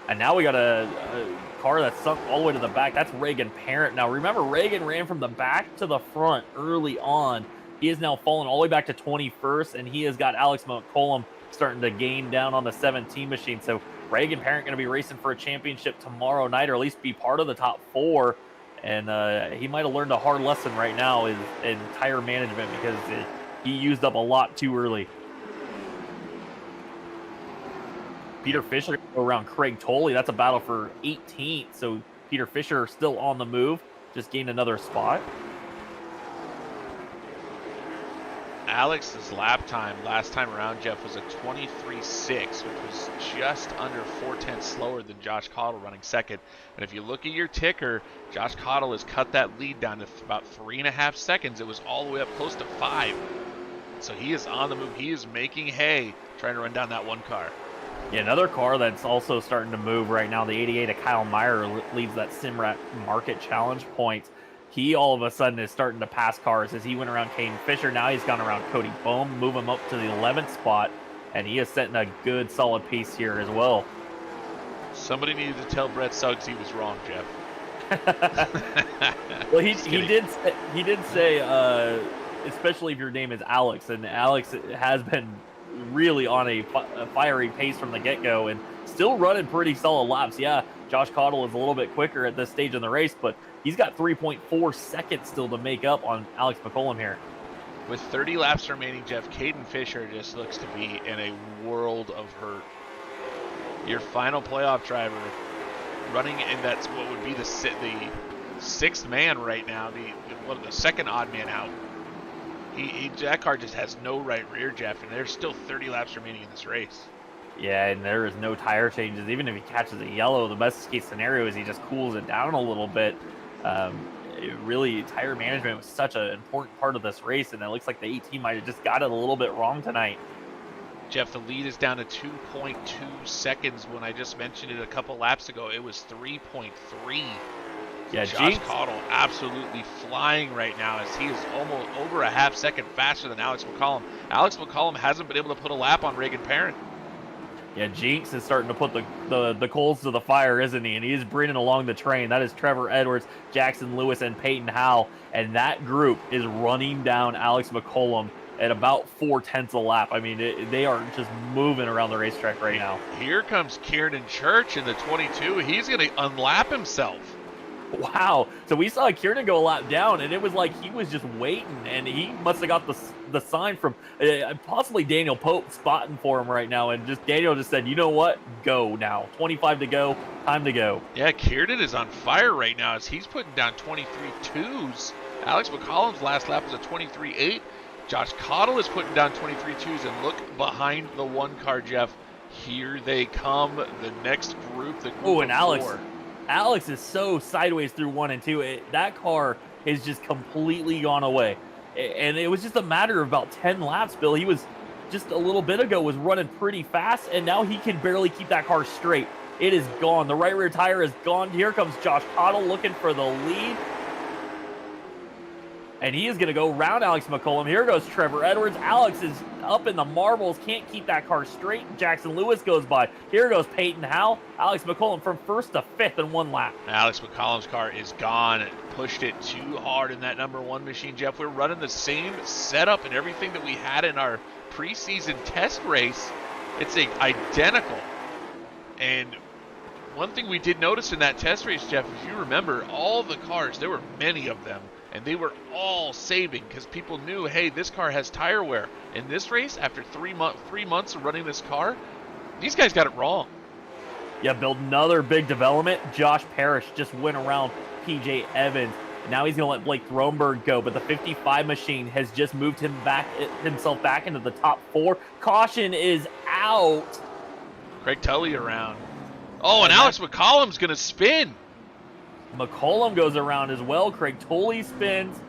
And now we got a car that's sunk all the way to the back. That's Reagan Parent. Now, remember, Reagan ran from the back to the front early on. He is now fallen all the way back to 21st, and he has got Alex McCollum starting to gain down on the 17 machine. So Reagan Parent going to be racing for a championship tomorrow night, or at least be part of the top 4. And he might have learned a hard lesson right now in tire management because he used up a lot too early. Peter Fisher around Craig Tolley. That's a battle for 18th. So Peter Fisher still on the move. Just gained another spot. Alex's lap time last time around, Jeff, was a 23.6, which was just under 4/10 slower than Josh Cottle running 2nd. And if you look at your ticker, Josh Cottle has cut that lead down to about 3.5 seconds. It was all the way up close to 5. So he is on the move. He is making hay, trying to run down that one car. Yeah, another car that's also starting to move right now, the 88 of Kyle Meyer leads that Simrat Market Challenge points. He all of a sudden is starting to pass cars as he went around Caden Fisher. Now he's gone around Cody Bohm, move him up to the 11th spot, and he is setting a good solid pace here as well. Somebody needed to tell Brett Suggs he was wrong, Jeff. Well, he did say, especially if your name is Alex, and Alex has been really on a fiery pace from the get-go and still running pretty solid laps. Yeah, Josh Cottle is a little bit quicker at this stage in the race, but he's got 3.4 seconds still to make up on Alex McCollum here. With 30 laps remaining, Jeff, Caden Fisher just looks to be in a world of hurt. Your final playoff driver running in that's what would be the sixth man right now, the second odd man out. That car just has no right rear, Jeff, and there's still 30 laps remaining in this race. Yeah, and there is no tire changes. Even if he catches a yellow, the best case scenario is he just cools it down a little bit. Really, tire management was such an important part of this race, and it looks like the 18 might have just got it a little bit wrong tonight. Jeff, the lead is down to 2.2 seconds. When I just mentioned it a couple laps ago, it was 3.3. Yeah, Josh Cottle absolutely flying right now as he is almost over a half second faster than Alex McCollum. Alex McCollum hasn't been able to put a lap on Reagan Parent. Yeah, Jinx is starting to put the coals to the fire, isn't he? And he's bringing along the train. That is Trevor Edwards, Jackson Lewis, and Peyton Howell. And that group is running down Alex McCollum at about 4/10 a lap. I mean, they are just moving around the racetrack right now. Here comes Kieran Church in the 22. He's going to unlap himself. Wow. So we saw Kieran go a lap down, and it was like he was just waiting, and he must have got the sign from possibly Daniel Pope spotting for him right now, and just Daniel just said, you know what, go now. 25 to go, time to go. Yeah, Kieran is on fire right now as he's putting down 23.2s. Alex McCollum's last lap was a 23.8. Josh Cottle is putting down 23.2s, and look behind the one car, Jeff. Here they come, the next group, the group Oh, and of four. Alex is so sideways through 1 and 2. That car has just completely gone away. And it was just a matter of about 10 laps, Bill. He was just a little bit ago was running pretty fast, and now he can barely keep that car straight. It is gone. The right rear tire is gone. Here comes Josh Cottle looking for the lead. And he is going to go round Alex McCollum. Here goes Trevor Edwards. Alex is up in the marbles, can't keep that car straight. Jackson Lewis goes by. Here goes Peyton Howell. Alex McCollum from first to fifth in 1 lap. Alex McCollum's car is gone. It pushed it too hard in that number 1 machine, Jeff. We're running the same setup and everything that we had in our preseason test race. It's identical. And one thing we did notice in that test race, Jeff, if you remember, all the cars, there were many of them, and they were all saving because people knew, hey, this car has tire wear. In this race, after 3 months of running this car, these guys got it wrong. Yeah, build another big development. Josh Parrish just went around PJ Evans. Now he's going to let Blake Throneberg go, but the 55 machine has just moved himself back into the top 4. Caution is out. Craig Tully around. Oh, and Alex McCollum's going to spin. McCollum goes around as well. Craig Tully spins.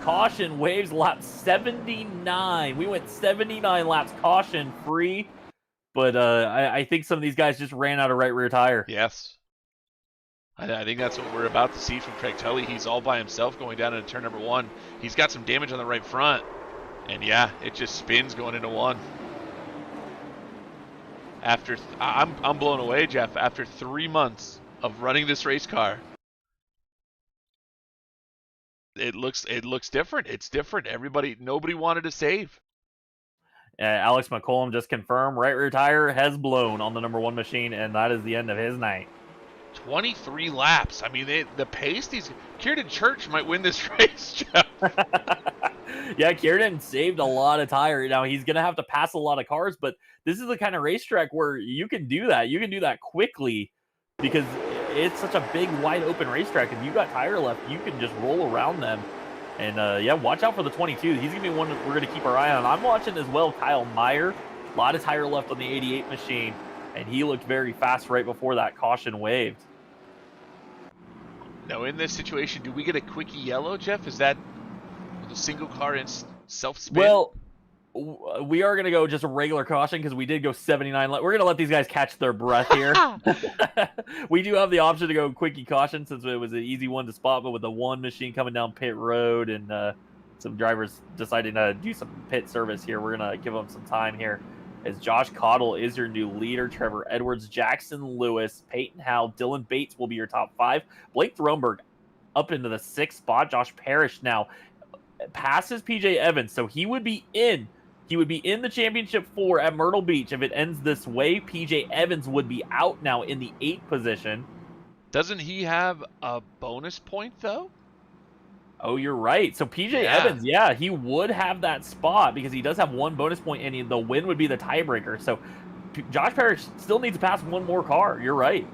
Caution waves lap 79. We went 79 laps caution free, but I think some of these guys just ran out of right rear tire. Yes. I think that's what we're about to see from Craig Tully. He's all by himself going down into turn number 1. He's got some damage on the right front. And yeah, it just spins going into 1. I'm blown away, Jeff. After 3 months of running this race car, it looks different. It's different. Nobody wanted to save. Alex McCollum just confirmed right rear tire has blown on the number 1 machine, and that is the end of his night. 23 laps. I mean, the pace. Kieran Church might win this race, Jeff. Yeah, Kieran saved a lot of tire. Now he's going to have to pass a lot of cars, but this is the kind of racetrack where you can do that. You can do that quickly because it's such a big, wide open racetrack. If you got tire left, you can just roll around them. And yeah, watch out for the 22. He's going to be one that we're going to keep our eye on. I'm watching as well Kyle Meyer. A lot of tire left on the 88 machine, and he looked very fast right before that caution waved. Now, in this situation, do we get a quickie yellow, Jeff? Is that the single car in self-spin? Well, We are going to go just a regular caution because we did go 79. We're going to let these guys catch their breath here. We do have the option to go quickie caution since it was an easy one to spot, but with the one machine coming down pit road and some drivers deciding to do some pit service here, we're going to give them some time here. As Josh Cottle is your new leader, Trevor Edwards, Jackson Lewis, Peyton Howell, Dylan Bates will be your top 5. Blake Throneberg up into the 6th spot. Josh Parrish now passes PJ Evans, so he would be in the championship 4 at Myrtle Beach. If it ends this way, PJ Evans would be out now in the 8th position. Doesn't he have a bonus point, though? Oh, you're right. So PJ Evans, yeah, he would have that spot because he does have 1 bonus point, and the win would be the tiebreaker. So Josh Parrish still needs to pass 1 more car. You're right.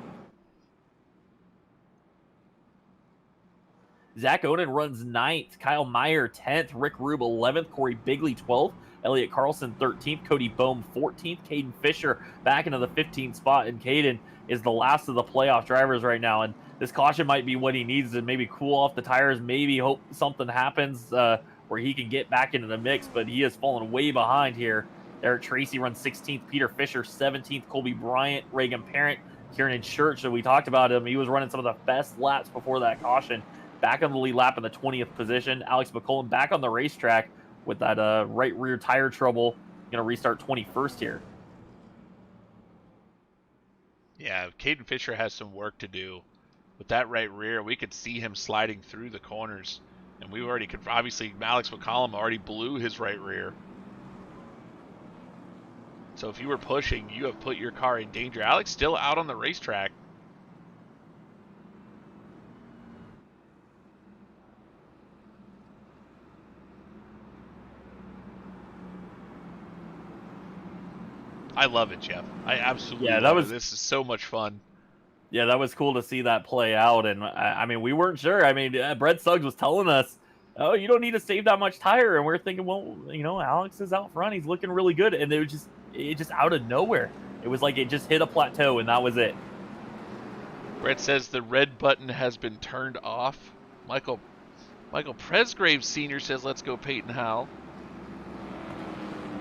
Zach Oden runs 9th. Kyle Meyer 10th. Rick Rube 11th. Corey Bigley 12th. Elliott Carlson 13th. Cody Bohm 14th. Caden Fisher back into the 15th spot. And Caden is the last of the playoff drivers right now. And this caution might be what he needs to maybe cool off the tires. Maybe hope something happens where he can get back into the mix. But he has fallen way behind here. Eric Tracy runs 16th. Peter Fisher 17th. Colby Bryant, Reagan Parent, Kieran Church. So we talked about him. He was running some of the best laps before that caution. Back on the lead lap in the 20th position. Alex McCollum back on the racetrack with that right rear tire trouble. Going to restart 21st here. Yeah, Caden Fisher has some work to do with that right rear. We could see him sliding through the corners. And we already could, obviously, Alex McCollum already blew his right rear. So if you were pushing, you have put your car in danger. Alex still out on the racetrack. I love it, Jeff. I absolutely love it. This is so much fun. Yeah, that was cool to see that play out. And I mean, we weren't sure. I mean, Brett Suggs was telling us, oh, you don't need to save that much tire. And we're thinking, well, you know, Alex is out front. He's looking really good. And it just out of nowhere. It was like it just hit a plateau and that was it. Brett says the red button has been turned off. Michael Presgrave Sr. says, let's go Peyton Howell.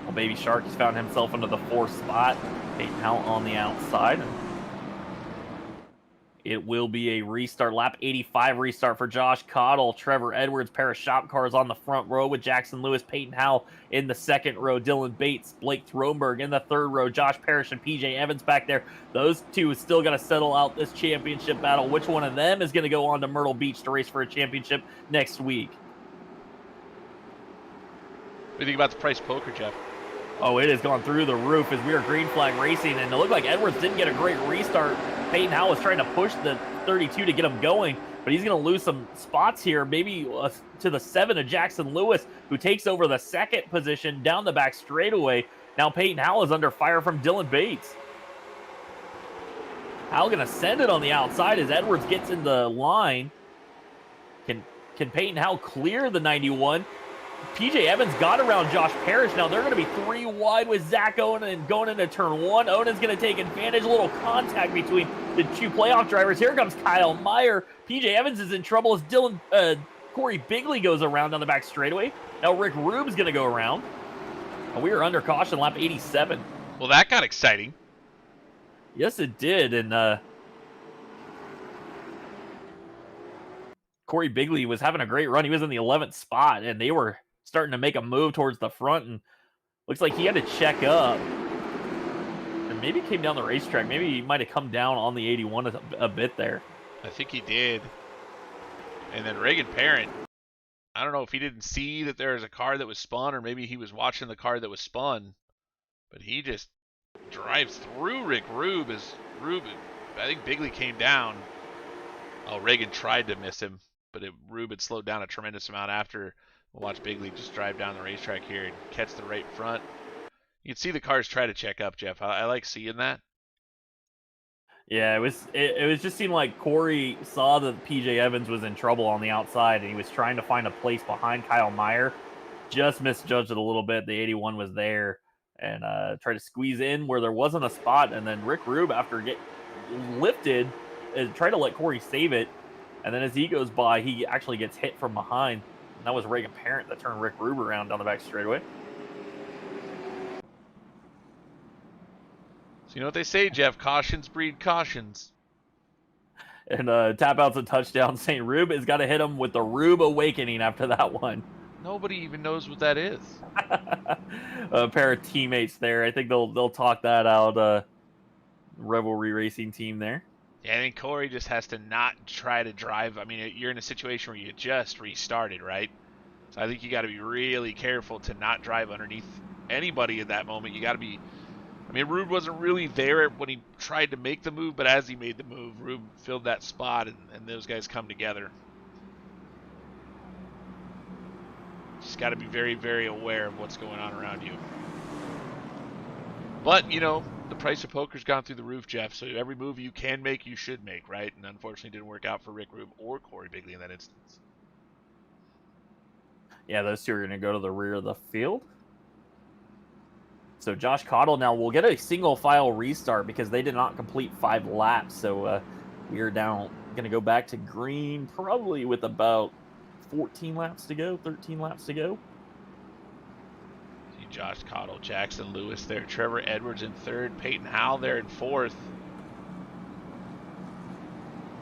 Well, Baby Shark has found himself into the 4th spot. Peyton Howell on the outside. It will be a restart. Lap 85 restart for Josh Cottle. Trevor Edwards, pair of shop cars on the front row with Jackson Lewis, Peyton Howell in the 2nd row. Dylan Bates, Blake Throneberg in the 3rd row. Josh Parrish and PJ Evans back there. Those two is still going to settle out this championship battle. Which one of them is going to go on to Myrtle Beach to race for a championship next week? What do you think about the price poker, Jeff? Oh, it has gone through the roof as we are green flag racing, and it looked like Edwards didn't get a great restart. Peyton Howell was trying to push the 32 to get him going, but he's going to lose some spots here, maybe to the 7 of Jackson Lewis, who takes over the 2nd position down the back straightaway. Now Peyton Howell is under fire from Dylan Bates. Howell going to send it on the outside as Edwards gets in the line. Can Peyton Howell clear the 91? PJ Evans got around Josh Parrish. Now they're going to be 3 wide with Zach Oden going into turn 1. Oden's going to take advantage. A little contact between the 2 playoff drivers. Here comes Kyle Meyer. PJ Evans is in trouble as Corey Bigley goes around on the back straightaway. Now Rick Rube's going to go around. And we are under caution, lap 87. Well, that got exciting. Yes, it did. And Corey Bigley was having a great run. He was in the 11th spot, and they were starting to make a move towards the front, and looks like he had to check up and maybe came down the racetrack. Maybe he might have come down on the 81 a bit there. I think he did. And then Reagan Parent, I don't know if he didn't see that there was a car that was spun, or maybe he was watching the car that was spun, but he just drives through Rick Rube as I think Bigley came down. Oh, Reagan tried to miss him, but Rube had slowed down a tremendous amount after. We'll watch Bigley just drive down the racetrack here and catch the right front. You can see the cars try to check up, Jeff. I like seeing that. Yeah, it was just seemed like Corey saw that PJ Evans was in trouble on the outside, and he was trying to find a place behind Kyle Meyer. Just misjudged it a little bit. The 81 was there and tried to squeeze in where there wasn't a spot. And then Rick Rube, after get lifted, tried to let Corey save it. And then as he goes by, he actually gets hit from behind. And that was Reagan Parent that turned Rick Rube around down the back straightaway. You know what they say, Jeff? Cautions breed cautions. And tap out's a touchdown. St. Rube has got to hit him with the Rube Awakening after that one. Nobody even knows what that is. A pair of teammates there. I think they'll talk that out. Revelry Racing team there. Yeah, I think Corey just has to not try to drive. I mean, you're in a situation where you just restarted, right? So I think you got to be really careful to not drive underneath anybody at that moment. You got to be. I mean, Rube wasn't really there when he tried to make the move, but as he made the move, Rube filled that spot, and those guys come together. Just got to be very, very aware of what's going on around you. But, you know, the price of poker's gone through the roof, Jeff, so every move you can make, you should make, right? And unfortunately, it didn't work out for Rick Rube or Corey Bigley in that instance. Yeah, those two are going to go to the rear of the field. So Josh Cottle now will get a single file restart because they did not complete 5 laps. So we are down, going to go back to green probably with about 14 laps to go, 13 laps to go. See Josh Cottle, Jackson Lewis there, Trevor Edwards in 3rd, Peyton Howell there in 4th.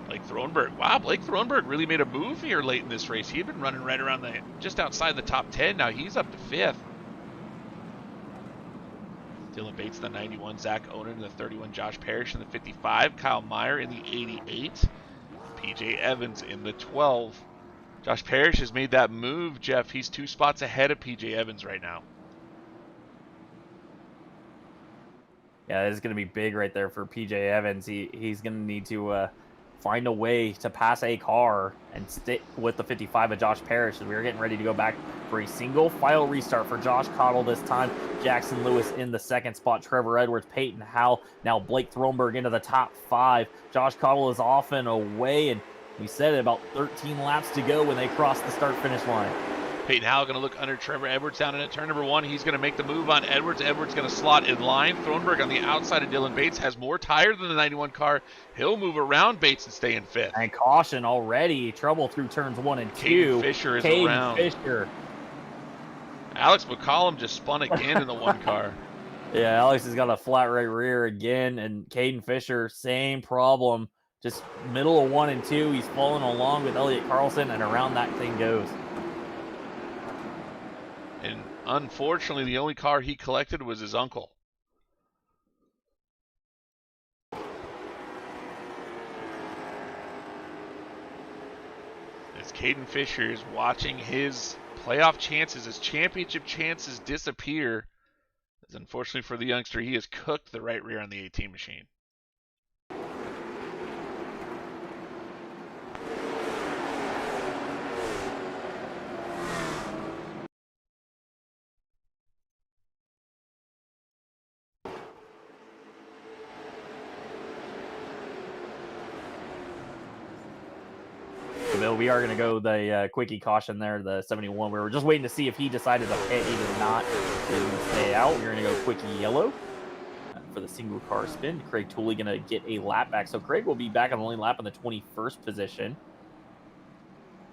Blake Thronberg. Wow, Blake Thronberg really made a move here late in this race. He had been running right around just outside the top 10. Now he's up to 5th. Dylan Bates, the 91, Zach Onan, the 31, Josh Parrish in the 55, Kyle Meyer in the 88, PJ Evans in the 12. Josh Parrish has made that move, Jeff. He's 2 spots ahead of PJ Evans right now. Yeah, it's going to be big right there for PJ Evans. He's going to need to find a way to pass a car and stick with the 55 of Josh Parrish. And we're getting ready to go back for a single file restart for Josh Cottle this time. Jackson Lewis in the 2nd spot. Trevor Edwards, Peyton Howell. Now Blake Thronberg into the top 5. Josh Cottle is off and away, and we said it, about 13 laps to go when they cross the start-finish line. Peyton Howell going to look under Trevor Edwards down in turn number 1. He's going to make the move on Edwards. Edwards going to slot in line. Thronberg on the outside of Dylan Bates has more tire than the 91 car. He'll move around Bates and stay in 5th. And caution already. Trouble through turns 1 and 2. Caden Fisher is around. Fisher. Alex McCollum just spun again in the 1 car. Yeah, Alex has got a flat right rear again, and Caden Fisher, same problem. Just middle of 1 and 2. He's following along with Elliott Carlson, and around that thing goes. And unfortunately, the only car he collected was his uncle. As Caden Fisher is watching his playoff chances, his championship chances disappear. As unfortunately for the youngster, he has cooked the right rear on the 18 machine. We are going to go the quickie caution there, the 71. We were just waiting to see if he decided to pit. He did not. To stay out. We're going to go quickie yellow for the single car spin. Craig Tooley going to get a lap back. So Craig will be back on the only lap in the 21st position.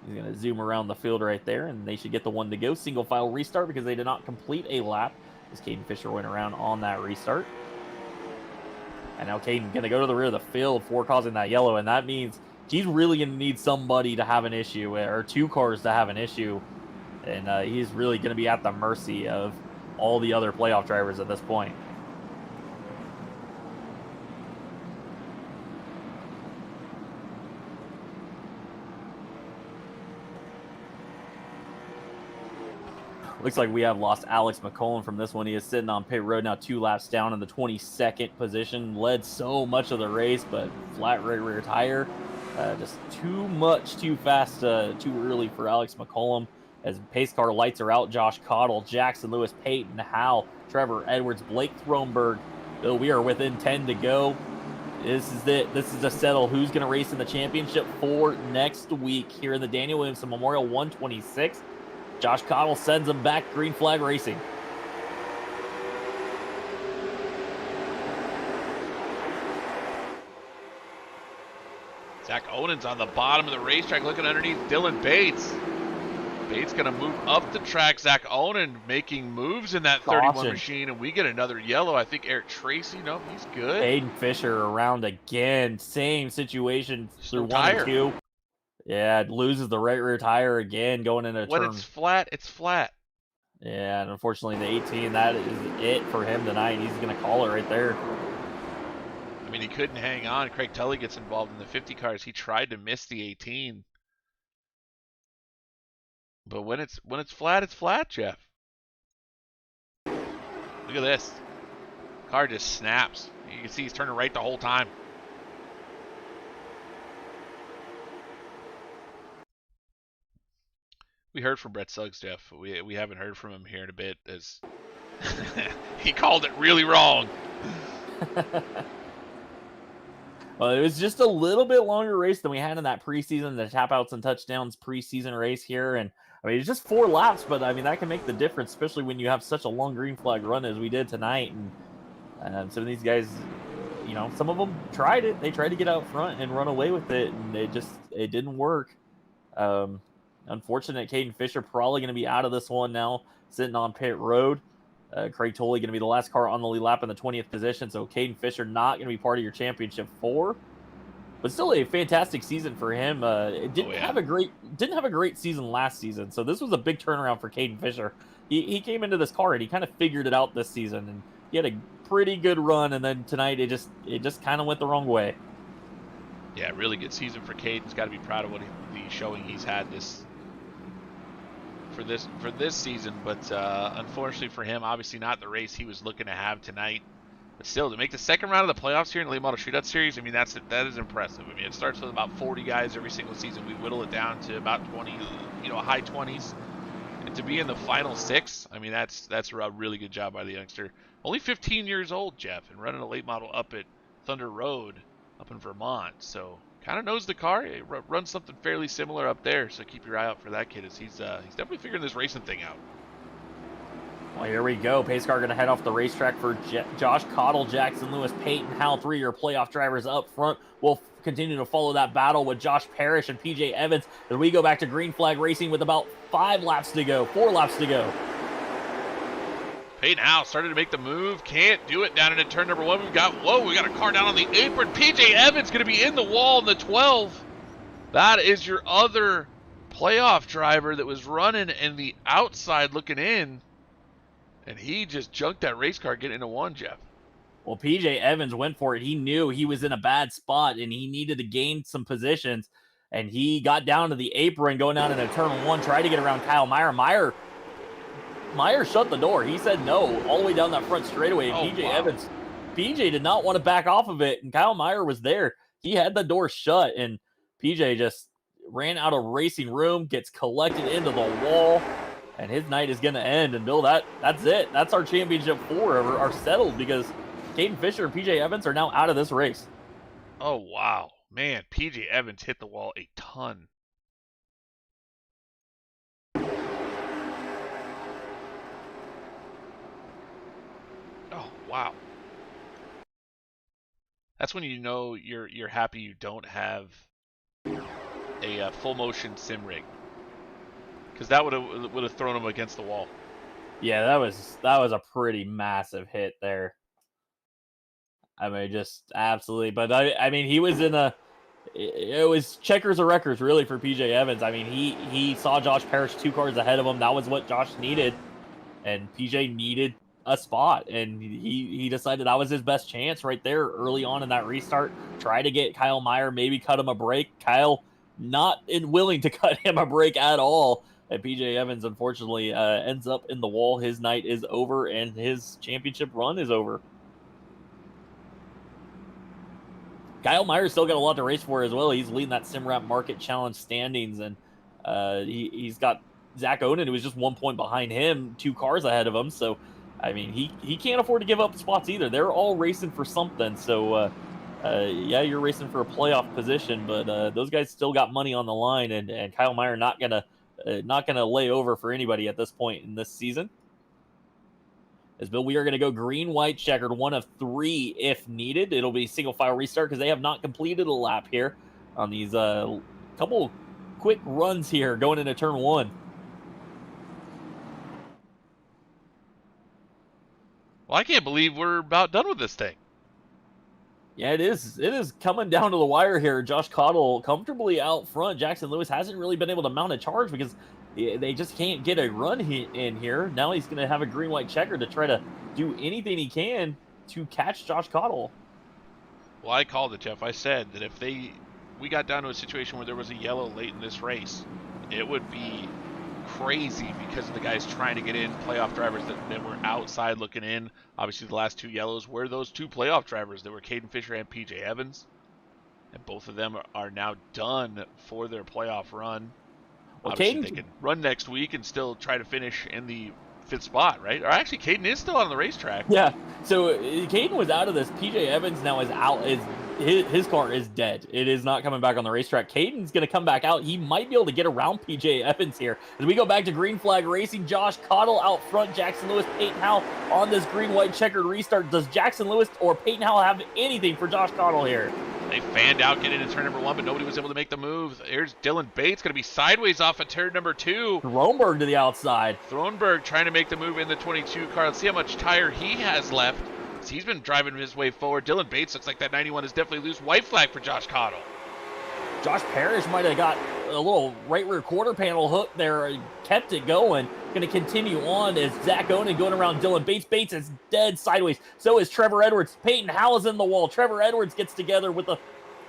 He's going to zoom around the field right there, and they should get the 1 to go. Single file restart because they did not complete a lap as Caden Fisher went around on that restart. And now Caden going to go to the rear of the field for causing that yellow, and that means he's really going to need somebody to have an issue, or 2 cars to have an issue. And he's really going to be at the mercy of all the other playoff drivers at this point. Looks like we have lost Alex McCollum from this one. He is sitting on pit road now, 2 laps down in the 22nd position. Led so much of the race, but flat right rear tire. Just too much, too fast, too early for Alex McCollum. As pace car lights are out, Josh Cottle, Jackson Lewis, Peyton Howell, Trevor Edwards, Blake Thronberg. Bill, we are within 10 to go. This is it. This is to settle who's going to race in the championship for next week here in the Daniel Williamson Memorial 126. Josh Cottle sends them back, green flag racing. Zach Onan's on the bottom of the racetrack looking underneath Dylan Bates. Pate's going to move up the track. Zach Onan making moves in that 31 Caution. machine, and we get another yellow. I think Eric Tracy, no, he's good. Caden Fisher around again. Same situation through no 1 and tire. 2. Yeah, it loses the right rear tire again going into When turn. it's flat, it's flat. Yeah, and unfortunately the 18, that is it for him tonight. He's going to call it right there. I mean, he couldn't hang on. Craig Tully gets involved in the 50 cars. He tried to miss the 18. But when it's flat, it's flat, Jeff. Look at this. Car just snaps. You can see he's turning right the whole time. We heard from Brett Suggs, Jeff. We haven't heard from him here in a bit, as he called it really wrong. Well, it was just a little bit longer race than we had in that preseason, the tap outs and touchdowns preseason race here. And I mean, it's just 4 laps, but I mean, that can make the difference, especially when you have such a long green flag run as we did tonight. And some of these guys, you know, some of them tried it. They tried to get out front and run away with it, and it didn't work. Unfortunate, Caden Fisher probably going to be out of this one now, sitting on pit road. Craig Tully going to be the last car on the lead lap in the 20th position, so Caden Fisher not going to be part of your championship 4, but still a fantastic season for him. It didn't have a great season last season, so this was a big turnaround for Caden Fisher. He came into this car and he kind of figured it out this season, and he had a pretty good run, and then tonight it just kind of went the wrong way. Yeah, really good season for Caden's. Got to be proud of the showing he's had for this season, but unfortunately for him, obviously not the race he was looking to have tonight. But still, to make the second round of the playoffs here in the late model shootout series, I mean, that is impressive. I mean, it starts with about 40 guys every single season. We whittle it down to about 20, high 20s, and to be in the final 6, I mean, that's a really good job by the youngster. Only 15 years old, Jeff, and running a late model up at Thunder Road up in Vermont, so kind of knows the car. He runs something fairly similar up there, so keep your eye out for that kid, as he's definitely figuring this racing thing out. Well, here we go. Pace car going to head off the racetrack for Josh Cottle, Jackson Lewis, Peyton Howell, 3-year playoff drivers up front. We'll continue to follow that battle with Josh Parrish and PJ Evans as we go back to green flag racing with about 4 laps to go. Peyton Howell started to make the move. Can't do it down into turn number 1. We got a car down on the apron. PJ Evans going to be in the wall in the 12. That is your other playoff driver that was running in the outside looking in. And he just junked that race car getting into 1, Jeff. Well, PJ Evans went for it. He knew he was in a bad spot and he needed to gain some positions. And he got down to the apron going down into turn 1, tried to get around Kyle Meyer. Meyer shut the door. He said no all the way down that front straightaway. And PJ did not want to back off of it. And Kyle Meyer was there. He had the door shut. And PJ just ran out of racing room, gets collected into the wall. And his night is going to end. And Bill, that's it. That's our championship 4 are settled because Caden Fisher and PJ Evans are now out of this race. Oh, wow. Man, PJ Evans hit the wall a ton. Oh, wow. That's when you know you're happy you don't have a full motion sim rig, because that would have thrown him against the wall. Yeah, that was a pretty massive hit there. I mean, just absolutely. But I mean, he was it was checkers of records really for PJ Evans. I mean, he saw Josh Parrish 2 cars ahead of him. That was what Josh needed, and PJ needed a spot, and he decided that was his best chance right there early on in that restart. Try to get Kyle Meyer, maybe cut him a break. Kyle not willing to cut him a break at all. And PJ Evans, unfortunately, ends up in the wall. His night is over, and his championship run is over. Kyle Meyer still got a lot to race for as well. He's leading that SimRap Market Challenge standings, and he's got Zach Onan, who was just 1 point behind him, 2 cars ahead of him. So, I mean, he can't afford to give up spots either. They're all racing for something. So, yeah, you're racing for a playoff position, but those guys still got money on the line, and Kyle Meyer not gonna lay over for anybody at this point in this season. As Bill, we are going to go green, white, checkered, 1 of 3 if needed. It'll be single file restart because they have not completed a lap here on these couple quick runs here going into turn 1. Well, I can't believe we're about done with this thing. Yeah, it is. It is coming down to the wire here. Josh Cottle comfortably out front. Jackson Lewis hasn't really been able to mount a charge because they just can't get a run in here. Now he's going to have a green-white checker to try to do anything he can to catch Josh Cottle. Well, I called it, Jeff. I said that if we got down to a situation where there was a yellow late in this race, it would be crazy because of the guys trying to get in, playoff drivers that were outside looking in. Obviously, the last two yellows were those two playoff drivers that were Caden Fisher and PJ Evans. And both of them are now done for their playoff run. Well, Obviously, Caden they can run next week and still try to finish in the fifth spot, right? Or actually, Caden is still on the racetrack. Yeah. So Caden was out of this. PJ Evans now is out. His car is dead. It is not coming back on the racetrack. Caden's going to come back out. He might be able to get around PJ Evans here. As we go back to green flag racing, Josh Cottle out front, Jackson Lewis, Peyton Howell on this green-white checkered restart. Does Jackson Lewis or Peyton Howell have anything for Josh Cottle here? They fanned out getting into turn number 1, but nobody was able to make the move. Here's Dylan Bates, going to be sideways off of turn number 2. Thronberg to the outside. Thronberg trying to make the move in the 22 car. Let's see how much tire he has left. He's been driving his way forward. Dylan Bates looks like that 91 is definitely loose. White flag for Josh Cottle. Josh Parrish might have got a little right rear quarter panel hook there, kept it going. Going to continue on as Zach Onan going around Dylan Bates. Bates is dead sideways. So is Trevor Edwards. Peyton Howell's in the wall. Trevor Edwards gets together with the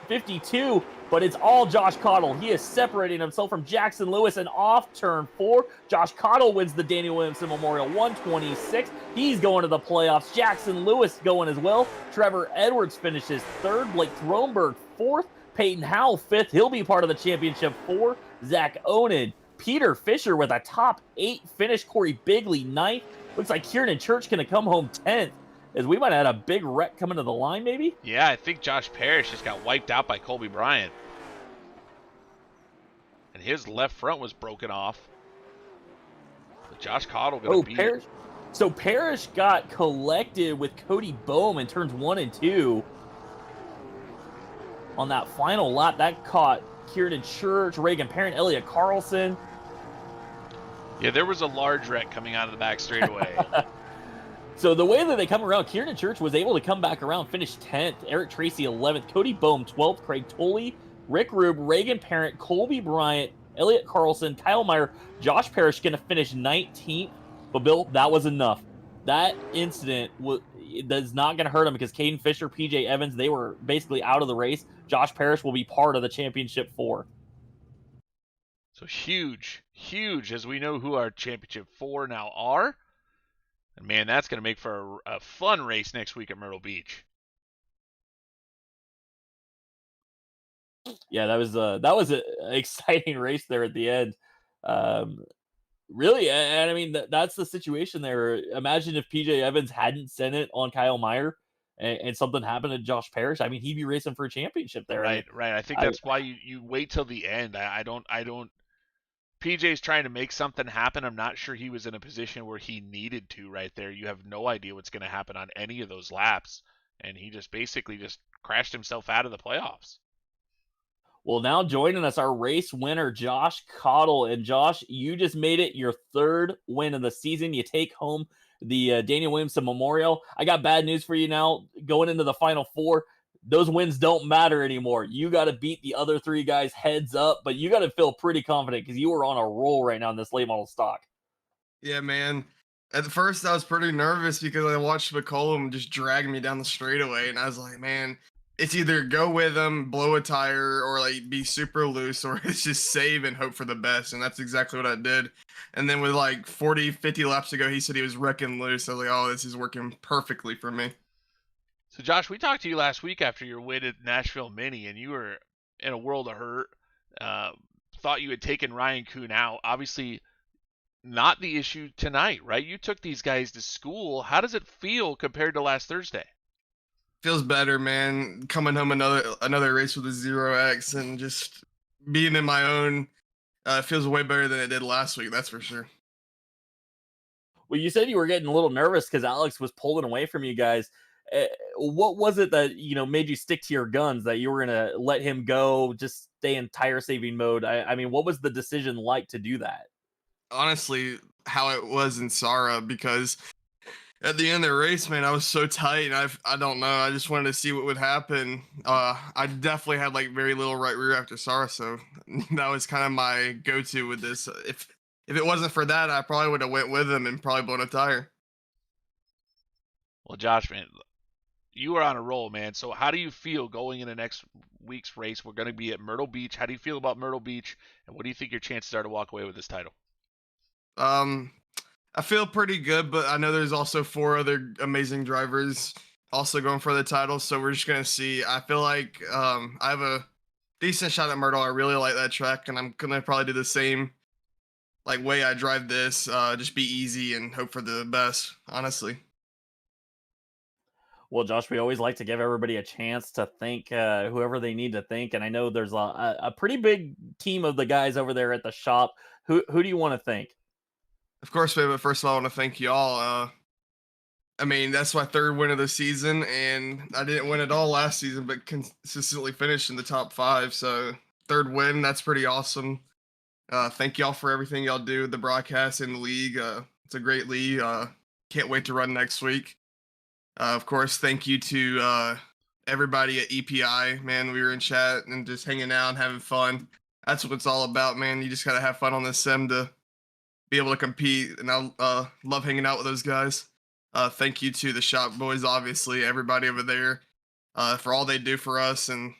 52, but it's all Josh Cottle. He is separating himself from Jackson Lewis and off turn 4. Josh Cottle wins the Daniel Williamson Memorial 126. He's going to the playoffs. Jackson Lewis going as well. Trevor Edwards finishes 3rd. Blake Thronberg 4th. Peyton Howell 5th. He'll be part of the championship 4. Zach Onan. Peter Fisher with a top 8 finish. Corey Bigley 9th. Looks like Kieran Church going to come home 10th. As we might have had a big wreck coming to the line, maybe? Yeah, I think Josh Parrish just got wiped out by Colby Bryant. And his left front was broken off. But Josh Cottle going to be... Parrish. So Parrish got collected with Cody Boehm in turns 1 and 2. On that final lap, that caught Kieran Church, Reagan Parent, Elliott Carlson. Yeah, there was a large wreck coming out of the back straightaway. So the way that they come around, Kieran Church was able to come back around, finish 10th. Eric Tracy 11th. Cody Boehm 12th. Craig Tolley, Rick Rube, Reagan Parent, Colby Bryant, Elliott Carlson, Kyle Meyer, Josh Parrish going to finish 19th. But Bill, that was enough. That incident is not going to hurt him because Caden Fisher, PJ Evans, they were basically out of the race. Josh Parrish will be part of the championship 4. So huge, as we know who our championship 4 now are. And man, that's going to make for a fun race next week at Myrtle Beach. Yeah, that was an exciting race there at the end. Really, and I mean that's the situation there. Imagine if PJ Evans hadn't sent it on Kyle Meyer, and something happened to Josh Parrish. I mean, he'd be racing for a championship there. Right. I think that's why you wait till the end. I don't. PJ's trying to make something happen. I'm not sure he was in a position where he needed to right there. You have no idea what's going to happen on any of those laps. And he just basically just crashed himself out of the playoffs. Well, now joining us, our race winner, Josh Cottle. And Josh, you just made it your 3rd win of the season. You take home the Daniel Williamson Memorial. I got bad news for you now. Going into the Final 4, those wins don't matter anymore. You got to beat the other 3 guys heads up, but you got to feel pretty confident because you were on a roll right now in this late model stock. Yeah, man. At first, I was pretty nervous because I watched McCollum just drag me down the straightaway, and I was like, man, it's either go with him, blow a tire, or like be super loose, or it's just save and hope for the best, and that's exactly what I did. And then with like 40, 50 laps to go, he said he was wrecking loose. I was like, oh, this is working perfectly for me. So, Josh, we talked to you last week after your win at Nashville Mini, and you were in a world of hurt. Thought you had taken Ryan Kuhn out. Obviously, not the issue tonight, right? You took these guys to school. How does it feel compared to last Thursday? Feels better, man. Coming home another race with a 0x and just being in my own feels way better than it did last week. That's for sure. Well, you said you were getting a little nervous because Alex was pulling away from you guys. What was it that made you stick to your guns, that you were gonna let him go, just stay in tire saving mode? I mean, what was the decision like to do that? Honestly, how it was in Sara, because At the end of the race, man, I was so tight, and I don't know. I just wanted to see what would happen. I definitely had like very little right rear after SAR, so that was kind of my go-to with this. If it wasn't for that, I probably would have went with him and probably blown a tire. Well, Josh, man, you are on a roll, man. So how do you feel going into next week's race? We're going to be at Myrtle Beach. How do you feel about Myrtle Beach, and what do you think your chances are to walk away with this title? I feel pretty good, but I know there's also 4 other amazing drivers also going for the title, so we're just gonna see. I feel like I have a decent shot at Myrtle. I really like that track, and I'm gonna probably do the same like way I drive this. Just be easy and hope for the best. Honestly. Well, Josh, we always like to give everybody a chance to think whoever they need to think, and I know there's a pretty big team of the guys over there at the shop. Who do you want to think? Of course, but first of all, I want to thank y'all. I mean, that's my 3rd win of the season, and I didn't win it all last season, but consistently finished in the top 5. So 3rd win, that's pretty awesome. Thank y'all for everything y'all do, the broadcast and the league. It's a great league. Can't wait to run next week. Of course, thank you to everybody at EPI. Man, we were in chat and just hanging out and having fun. That's what it's all about, man. You just gotta have fun on this sim to be able to compete, and I love hanging out with those guys. Thank you to the shop boys, obviously, everybody over there, for all they do for us and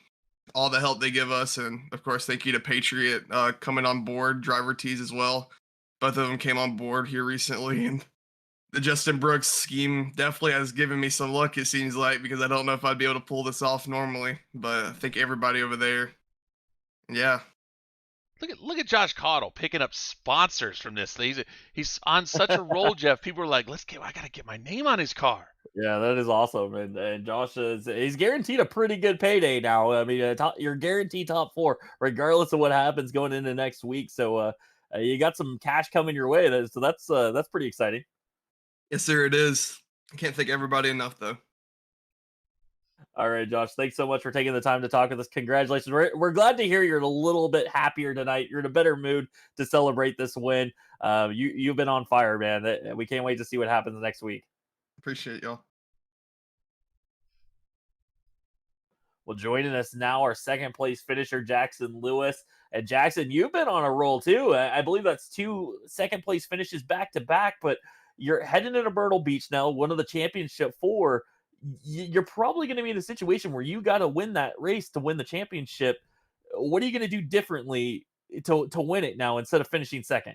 all the help they give us. And of course, thank you to Patriot coming on board, Driver Tees as well. Both of them came on board here recently, and the Justin Brooks scheme definitely has given me some luck, it seems like, because I don't know if I'd be able to pull this off normally. But I think everybody over there, yeah. Look at Josh Caudle picking up sponsors from this. He's on such a roll, Jeff. People are like, I gotta get my name on his car. Yeah, that is awesome, and Josh he's guaranteed a pretty good payday now. I mean, you're guaranteed top 4 regardless of what happens going into next week. So you got some cash coming your way. So that's pretty exciting. Yes, sir, it is. I can't thank everybody enough, though. All right, Josh, thanks so much for taking the time to talk with us. Congratulations. We're glad to hear you're a little bit happier tonight. You're in a better mood to celebrate this win. You've been on fire, man. We can't wait to see what happens next week. Appreciate y'all. Well, joining us now, our 2nd place finisher, Jackson Lewis. And Jackson, you've been on a roll too. I believe that's 2 2nd place finishes back to back, but you're heading into Myrtle Beach now, one of the championship 4. You're probably going to be in a situation where you got to win that race to win the championship. What are you going to do differently to win it now instead of finishing 2nd?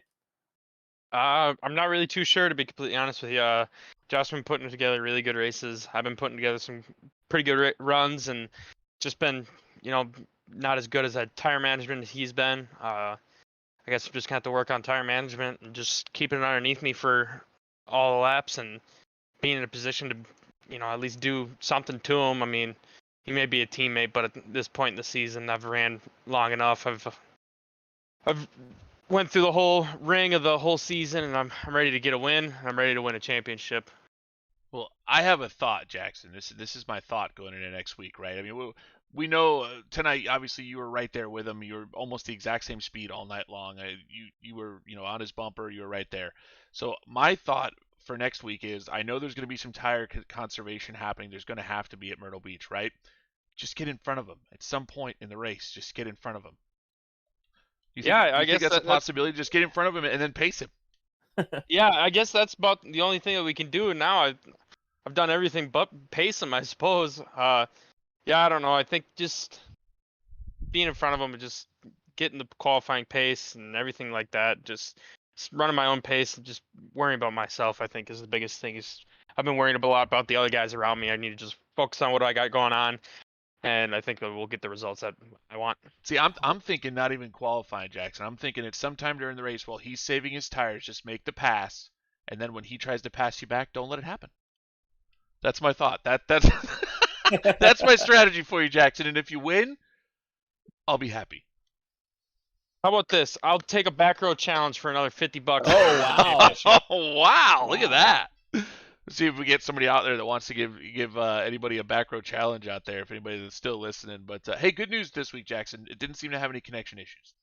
I'm not really too sure, to be completely honest with you. Josh's been putting together really good races. I've been putting together some pretty good runs, and just been, not as good as that tire management he's been. I guess I'm just gonna have to work on tire management and just keeping it underneath me for all the laps and being in a position to, at least do something to him. I mean, he may be a teammate, but at this point in the season, I've ran long enough. I've went through the whole ring of the whole season, and I'm ready to get a win. I'm ready to win a championship. Well, I have a thought, Jackson. This is my thought going into next week, right? I mean, we know tonight. Obviously, you were right there with him. You were almost the exact same speed all night long. You were on his bumper. You were right there. So my thought for next week is, I know there's going to be some tire conservation happening. There's going to have to be at Myrtle Beach, right? Just get in front of him at some point in the race. Just get in front of him. I guess that's a possibility. Just get in front of him and then pace him. Yeah, I guess that's about the only thing that we can do now. I've done everything but pace him, I suppose. I don't know. I think just being in front of him and just getting the qualifying pace and everything like that, just running my own pace and just worrying about myself, I think, is the biggest thing. I've been worrying a lot about the other guys around me. I need to just focus on what I got going on, and I think that we'll get the results that I want. See, I'm thinking not even qualifying, Jackson. I'm thinking it's sometime during the race while he's saving his tires, just make the pass, and then when he tries to pass you back, don't let it happen. That's my thought. That's that's my strategy for you, Jackson. And if you win, I'll be happy. How about this? I'll take a back row challenge for another $50. Oh wow! Oh wow! Look at that. Let's see if we get somebody out there that wants to give anybody a back row challenge out there. If anybody that's still listening, but hey, good news this week, Jackson. It didn't seem to have any connection issues.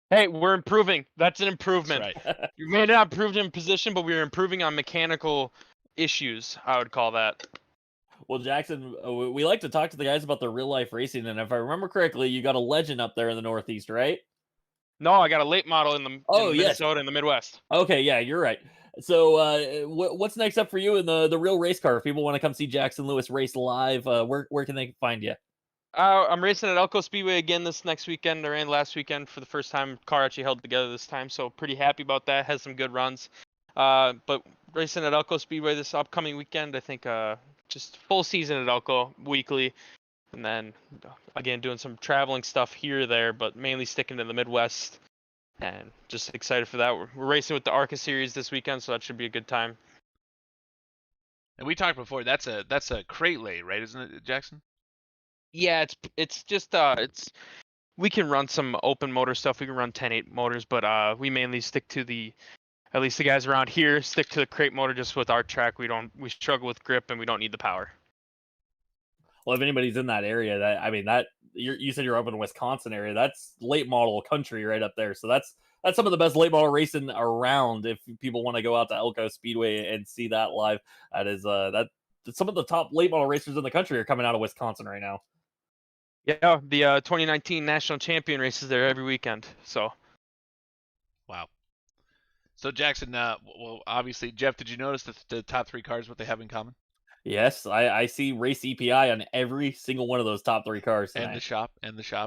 Hey, we're improving. That's an improvement. That's right. You may not have improved in position, but we were improving on mechanical issues, I would call that. Well, Jackson, we like to talk to the guys about their real life racing, and if I remember correctly, you got a legend up there in the Northeast, right? No, I got a late model Oh, in yes. Minnesota in the Midwest. Okay, yeah, you're right. So, what's next up for you in the real race car? If people want to come see Jackson Lewis race live, where can they find you? I'm racing at Elko Speedway again this next weekend. I ran last weekend for the first time. Car actually held together this time, so pretty happy about that. Has some good runs. But racing at Elko Speedway this upcoming weekend, I think just full season at Elko weekly, and then again doing some traveling stuff here or there, but mainly sticking to the Midwest. And just excited for that. We're racing with the ARCA series this weekend, so that should be a good time. And we talked before. That's a crate late, right? Isn't it, Jackson? Yeah, it's just we can run some open motor stuff. We can run 10.8 motors, but we mainly stick to at least the guys around here stick to the crate motor just with our track. We struggle with grip and we don't need the power. Well, if anybody's in that area, you said you're up in the Wisconsin area. That's late model country right up there. So that's some of the best late model racing around. If people want to go out to Elko Speedway and see that live, that is some of the top late model racers in the country are coming out of Wisconsin right now. Yeah, the 2019 national champion races there every weekend. So, wow. So Jackson, well, obviously, Jeff, did you notice the top three cars what they have in common? Yes, I see race EPI on every single one of those top three cars tonight. And the shop,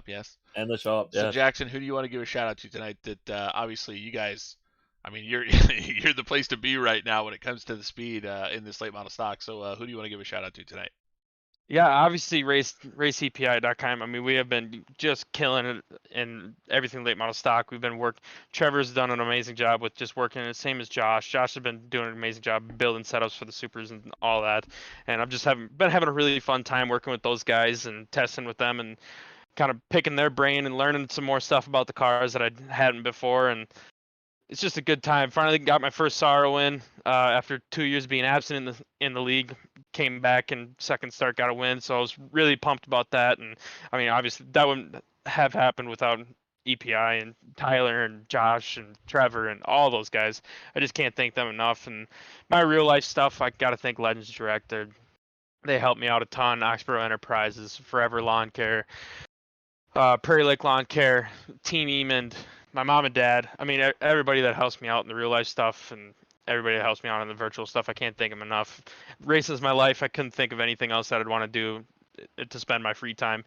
yes. And the shop, So yes. Jackson, who do you want to give a shout out to tonight? That obviously you guys, I mean, you're you're the place to be right now when it comes to the speed in this late model stock. So who do you want to give a shout out to tonight? yeah, obviously raceepi.com. I mean, we have been just killing it in everything late model stock. We've been Trevor's done an amazing job with just working it, same as Josh. Josh has been doing an amazing job building setups for the supers and all that. And I've just been having a really fun time working with those guys and testing with them and kind of picking their brain and learning some more stuff about the cars that I hadn't before. And it's just a good time. Finally got my first SARA win after 2 years being absent in the league. Came back and second start got a win, so I was really pumped about that. And I mean, obviously that wouldn't have happened without EPI and Tyler and Josh and Trevor and all those guys. I just can't thank them enough. And my real life stuff, I got to thank Legends Direct. They helped me out a ton. Oxborough Enterprises, Forever Lawn Care, Prairie Lake Lawn Care, Team Emond, my mom and dad. I mean, everybody that helps me out in the real life stuff and everybody that helps me out in the virtual stuff. I can't thank them enough. Racing is my life. I couldn't think of anything else that I'd want to do to spend my free time.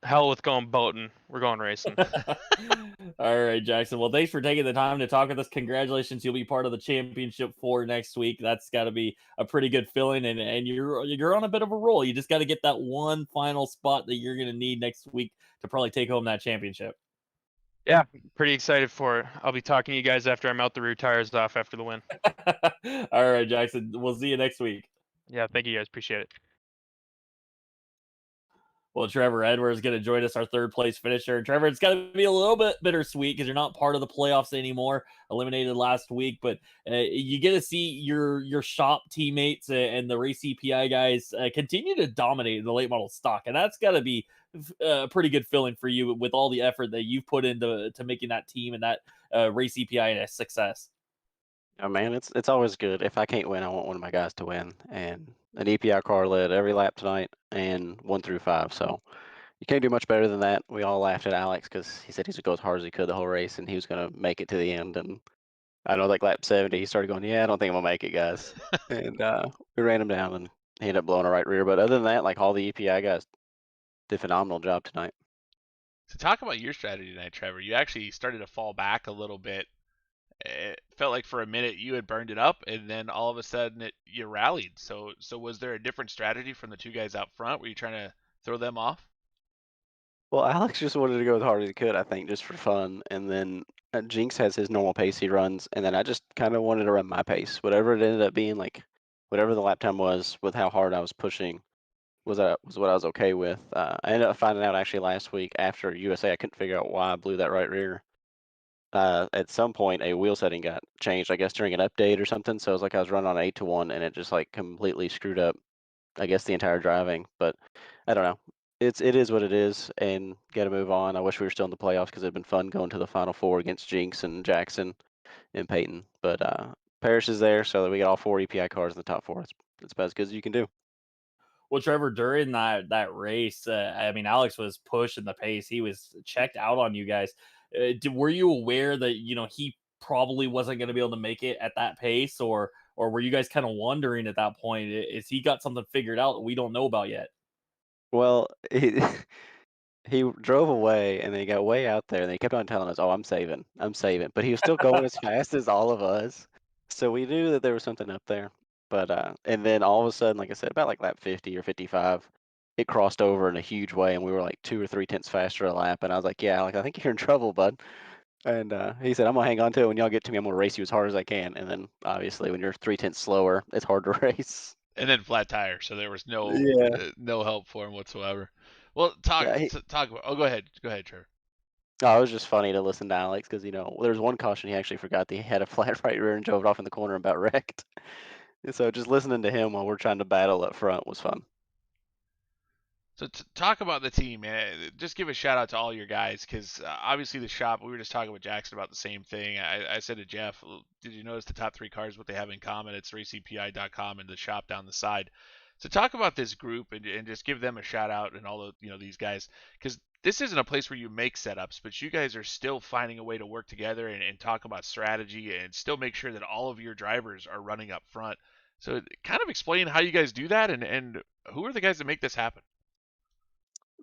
Hell with going boating. We're going racing. All right, Jackson. Well, thanks for taking the time to talk with us. Congratulations. You'll be part of the championship for next week. That's got to be a pretty good feeling, and you're on a bit of a roll. You just got to get that one final spot that you're going to need next week to probably take home that championship. Yeah, pretty excited for it. I'll be talking to you guys after I melt the rear tires off after the win. All right, Jackson. We'll see you next week. Yeah, thank you guys. Appreciate it. Well, Trevor Edwards is going to join us, our third place finisher. Trevor, it's got to be a little bit bittersweet because you're not part of the playoffs anymore, eliminated last week, but you get to see your shop teammates and the race EPI guys continue to dominate the late model stock. And that's got to be a pretty good feeling for you with all the effort that you've put into making that team and that race EPI a success. Oh man, it's always good. If I can't win, I want one of my guys to win. And an EPI car led every lap tonight and 1 through 5. So you can't do much better than that. We all laughed at Alex because he said he's going to go as hard as he could the whole race and he was going to make it to the end. And I know like lap 70, he started going, yeah, I don't think I'm going to make it, guys. And we ran him down and he ended up blowing a right rear. But other than that, like all the EPI guys did a phenomenal job tonight. So talk about your strategy tonight, Trevor. You actually started to fall back a little bit. It felt like for a minute you had burned it up, and then all of a sudden you rallied. So was there a different strategy from the two guys out front? Were you trying to throw them off? Well, Alex just wanted to go as hard as he could, I think, just for fun. And then Jinx has his normal pace he runs, and then I just kind of wanted to run my pace. Whatever it ended up being, like whatever the lap time was with how hard I was pushing was what I was okay with. I ended up finding out actually last week after USA, I couldn't figure out why I blew that right rear. At some point, a wheel setting got changed, I guess during an update or something. So it was like I was running on 8-1, and it just like completely screwed up, I guess, the entire driving. But I don't know. It is what it is, and got to move on. I wish we were still in the playoffs because it'd been fun going to the Final Four against Jinx and Jackson and Peyton. But Parrish is there so that we get all 4 EPI cars in the top 4. That's about as good as you can do. Well, Trevor, during that race, I mean, Alex was pushing the pace. He was checked out on you guys. Were you aware that he probably wasn't going to be able to make it at that pace, or were you guys kind of wondering at that point, is he got something figured out that we don't know about yet? Well, he drove away, and then he got way out there, and he kept on telling us, "Oh, I'm saving, I'm saving," but he was still going as fast as all of us, so we knew that there was something up there. But and then all of a sudden, like I said, about like lap 50 or 55, it crossed over in a huge way, and we were like 2 or 3 tenths faster a lap, and I was like, "Yeah, like I think you're in trouble, bud." And he said, "I'm gonna hang on to it. When y'all get to me, I'm gonna race you as hard as I can." And then obviously, when you're 3 tenths slower, it's hard to race. And then flat tire, so there was Yeah. no help for him whatsoever. Well, talk Yeah, talk about. Oh, go ahead, Trevor. oh, it was just funny to listen to Alex because there was one caution he actually forgot that he had a flat right rear and drove it off in the corner and about wrecked. And so just listening to him while we're trying to battle up front was fun. So talk about the team, man. Just give a shout out to all your guys, because obviously the shop. We were just talking with Jackson about the same thing. I said to Jeff, "Did you notice the top 3 cars? What they have in common? It's racingpi.com and the shop down the side." So talk about this group and just give them a shout out and all the these guys, because this isn't a place where you make setups, but you guys are still finding a way to work together and talk about strategy and still make sure that all of your drivers are running up front. So kind of explain how you guys do that and who are the guys that make this happen.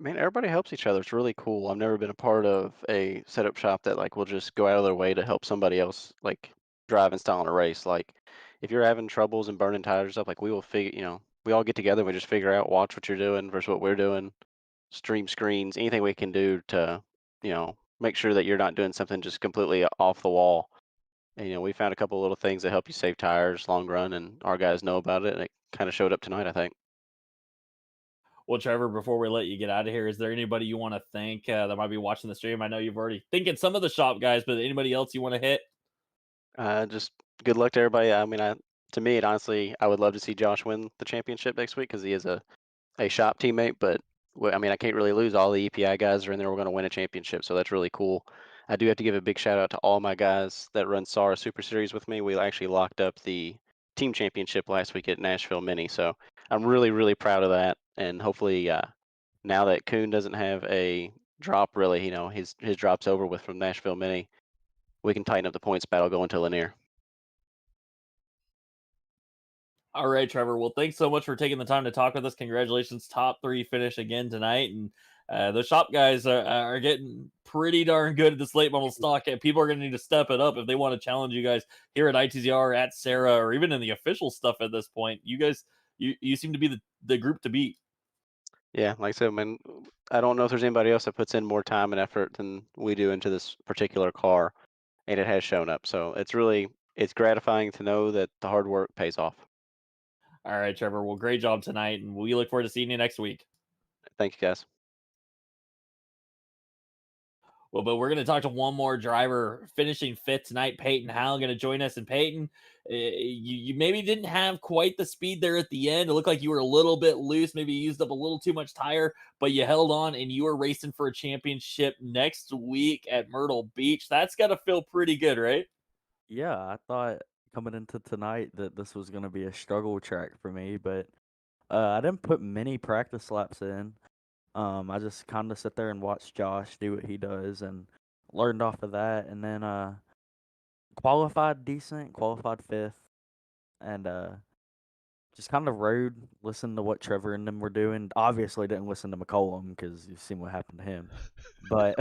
Man, everybody helps each other. It's really cool. I've never been a part of a setup shop that like will just go out of their way to help somebody else like drive and style in a race. Like if you're having troubles and burning tires up, like we will we all get together and we just figure out watch what you're doing versus what we're doing, stream screens, anything we can do to, make sure that you're not doing something just completely off the wall. And, we found a couple little things that help you save tires long run, and our guys know about it. And it kind of showed up tonight, I think. Well, Trevor, before we let you get out of here, is there anybody you want to thank that might be watching the stream? I know you've already thinking some of the shop guys, but anybody else you want to hit? Just good luck to everybody. I mean, to me, honestly, I would love to see Josh win the championship next week because he is a shop teammate. But I mean, I can't really lose. All the EPI guys are in there. We're going to win a championship, so that's really cool. I do have to give a big shout out to all my guys that run SARA Super Series with me. We actually locked up the team championship last week at Nashville Mini, so I'm really, really proud of that. And hopefully, now that Kuhn doesn't have a drop, really, his drop's over with from Nashville Mini, we can tighten up the points battle going to Lanier. All right, Trevor. Well, thanks so much for taking the time to talk with us. Congratulations, top 3 finish again tonight. And the shop guys are getting pretty darn good at this late model stock. And people are going to need to step it up if they want to challenge you guys here at ITZR, at Sarah, or even in the official stuff at this point. You guys, you seem to be the group to beat. Yeah, like I said, man, I don't know if there's anybody else that puts in more time and effort than we do into this particular car, and it has shown up. So it's gratifying to know that the hard work pays off. All right, Trevor. Well, great job tonight. And we look forward to seeing you next week. Thank you, guys. Well, but we're going to talk to one more driver finishing fifth tonight. Peyton Howell going to join us. And Peyton, you maybe didn't have quite the speed there at the end. It looked like you were a little bit loose, maybe used up a little too much tire, but you held on and you were racing for a championship next week at Myrtle Beach. That's got to feel pretty good, right? Yeah, I thought coming into tonight that this was going to be a struggle track for me, but I didn't put many practice laps in. I just kind of sit there and watch Josh do what he does and learned off of that, and then qualified decent, qualified fifth, and just kind of rode, listened to what Trevor and them were doing. Obviously, didn't listen to McCollum because you've seen what happened to him, but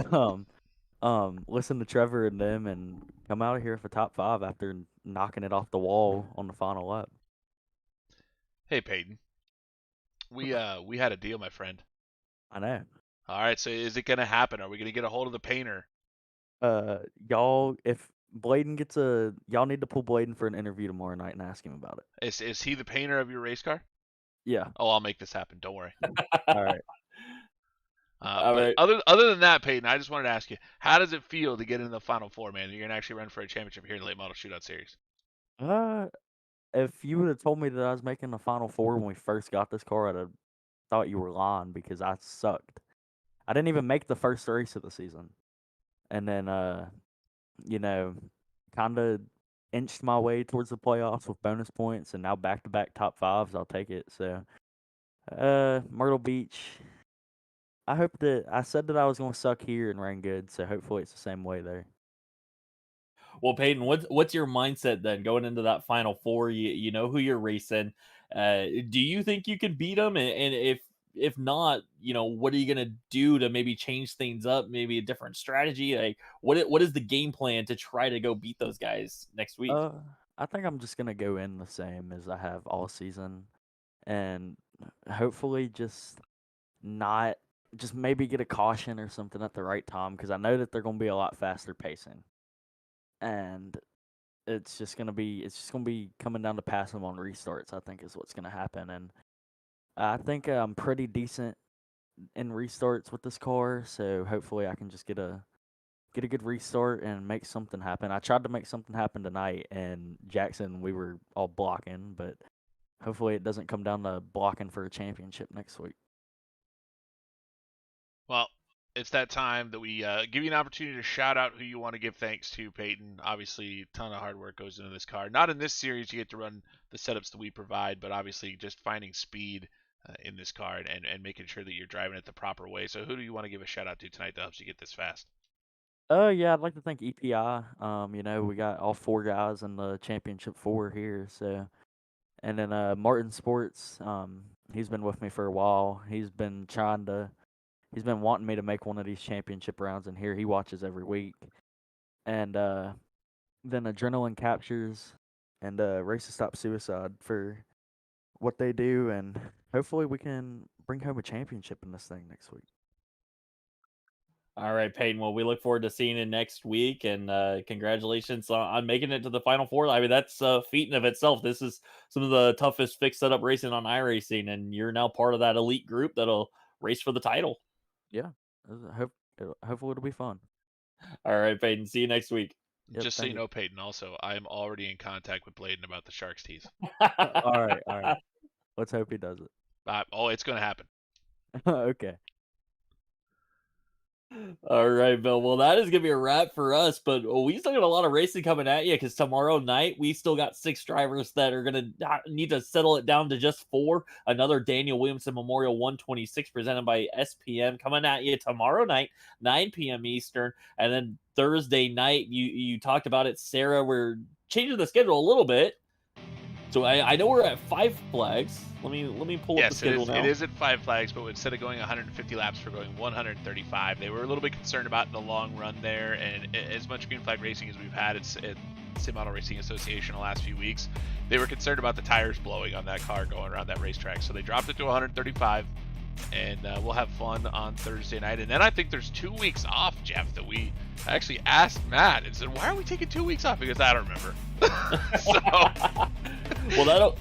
listen to Trevor and them and come out of here for top 5 after knocking it off the wall on the final lap. Hey Peyton, we had a deal, my friend. I know. All right, so is it gonna happen? Are we gonna get a hold of the painter? Y'all, if Bladen y'all need to pull Bladen for an interview tomorrow night and ask him about it. Is he the painter of your race car? Yeah. Oh, I'll make this happen. Don't worry. All right. All but right. other than that, Peyton, I just wanted to ask you, how does it feel to get into the Final Four, man? You're gonna actually run for a championship here in the late model shootout series. If you would have told me that I was making the Final Four when we first got this car, I'd have thought you were lying because I sucked. I didn't even make the first race of the season. And then, kind of inched my way towards the playoffs with bonus points, and now back-to-back top fives. I'll take it. So, Myrtle Beach. I said that I was going to suck here and rain good, so hopefully it's the same way there. Well, Peyton, what's your mindset then going into that Final Four? You know who you're racing. Do you think you can beat them? And if not, what are you gonna do to maybe change things up? Maybe a different strategy. Like what is the game plan to try to go beat those guys next week? I think I'm just gonna go in the same as I have all season, and hopefully just maybe get a caution or something at the right time, because I know that they're gonna be a lot faster pacing, and it's just gonna be coming down to passing them on restarts. I think is what's gonna happen, and I think I'm pretty decent in restarts with this car, so hopefully I can just get a good restart and make something happen. I tried to make something happen tonight, and Jackson, we were all blocking, but hopefully it doesn't come down to blocking for a championship next week. Well, it's that time that we give you an opportunity to shout out who you want to give thanks to, Peyton. Obviously, a ton of hard work goes into this car. Not in this series, you get to run the setups that we provide, but obviously just finding speed in this car and making sure that you're driving it the proper way. So who do you want to give a shout out to tonight that helps you get this fast? Yeah, I'd like to thank EPI. We got all 4 guys in the championship 4 here, so. And then Martin Sports, he's been with me for a while. He's been wanting me to make one of these championship rounds in here. He watches every week. And then Adrenaline Captures and Race to Stop Suicide for what they do, and hopefully we can bring home a championship in this thing next week. All right, Peyton. Well, we look forward to seeing you next week, and congratulations on making it to the Final Four. I mean, that's a feat in of itself. This is some of the toughest fixed setup racing on iRacing, and you're now part of that elite group that'll race for the title. Yeah, hopefully it'll be fun. All right, Peyton. See you next week. Yep, Just so thank you know, Peyton, also, I am already in contact with Bladen about the Sharks teeth. All right. Let's hope he does it. It's going to happen. Okay. All right, Bill. Well, that is going to be a wrap for us, but we still got a lot of racing coming at you, because tomorrow night we still got 6 drivers that are going to need to settle it down to just 4. Another Daniel Williamson Memorial 126 presented by SPM coming at you tomorrow night, 9 p.m. Eastern. And then Thursday night, you talked about it, Sarah, we're changing the schedule a little bit. So I know we're at 5 flags. Let me pull up the schedule now. It is at 5 flags, but instead of going 150 laps, we're going 135. They were a little bit concerned about the long run there, and as much green flag racing as we've had at Sim Auto Racing Association the last few weeks, they were concerned about the tires blowing on that car going around that racetrack. So they dropped it to 135, and we'll have fun on Thursday night. And then I think there's 2 weeks off, Jeff, that we actually asked Matt and said, why are we taking 2 weeks off? Because I don't remember. Well,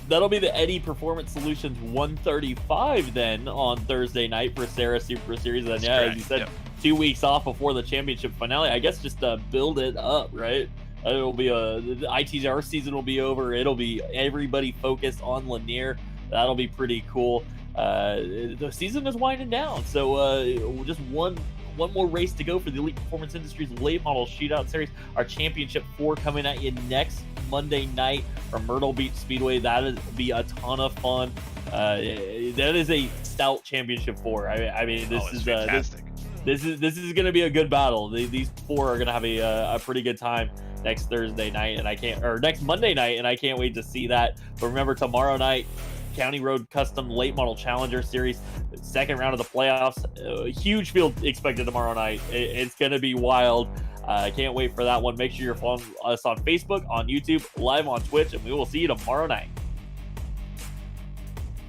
that'll be the Eddie Performance Solutions 135 then on Thursday night for Sarah Super Series. And as you said, 2 weeks off before the championship finale. I guess just to build it up, right? It'll be the ITZR season will be over. It'll be everybody focused on Lanier. That'll be pretty cool. The season is winding down, so just one more race to go for the Elite Performance Industries Late Model Shootout Series. Our Championship 4 coming at you next Monday night from Myrtle Beach Speedway. That'll be a ton of fun. That is a stout Championship 4. I mean, this is fantastic. This is going to be a good battle. These 4 are going to have a pretty good time next Thursday night, next Monday night, and I can't wait to see that. But remember, tomorrow night, County Road Custom Late Model Challenger Series, second round of the playoffs. Huge field expected tomorrow night. It's going to be wild. I can't wait for that one. Make sure you're following us on Facebook, on YouTube, live on Twitch, and we will see you tomorrow night.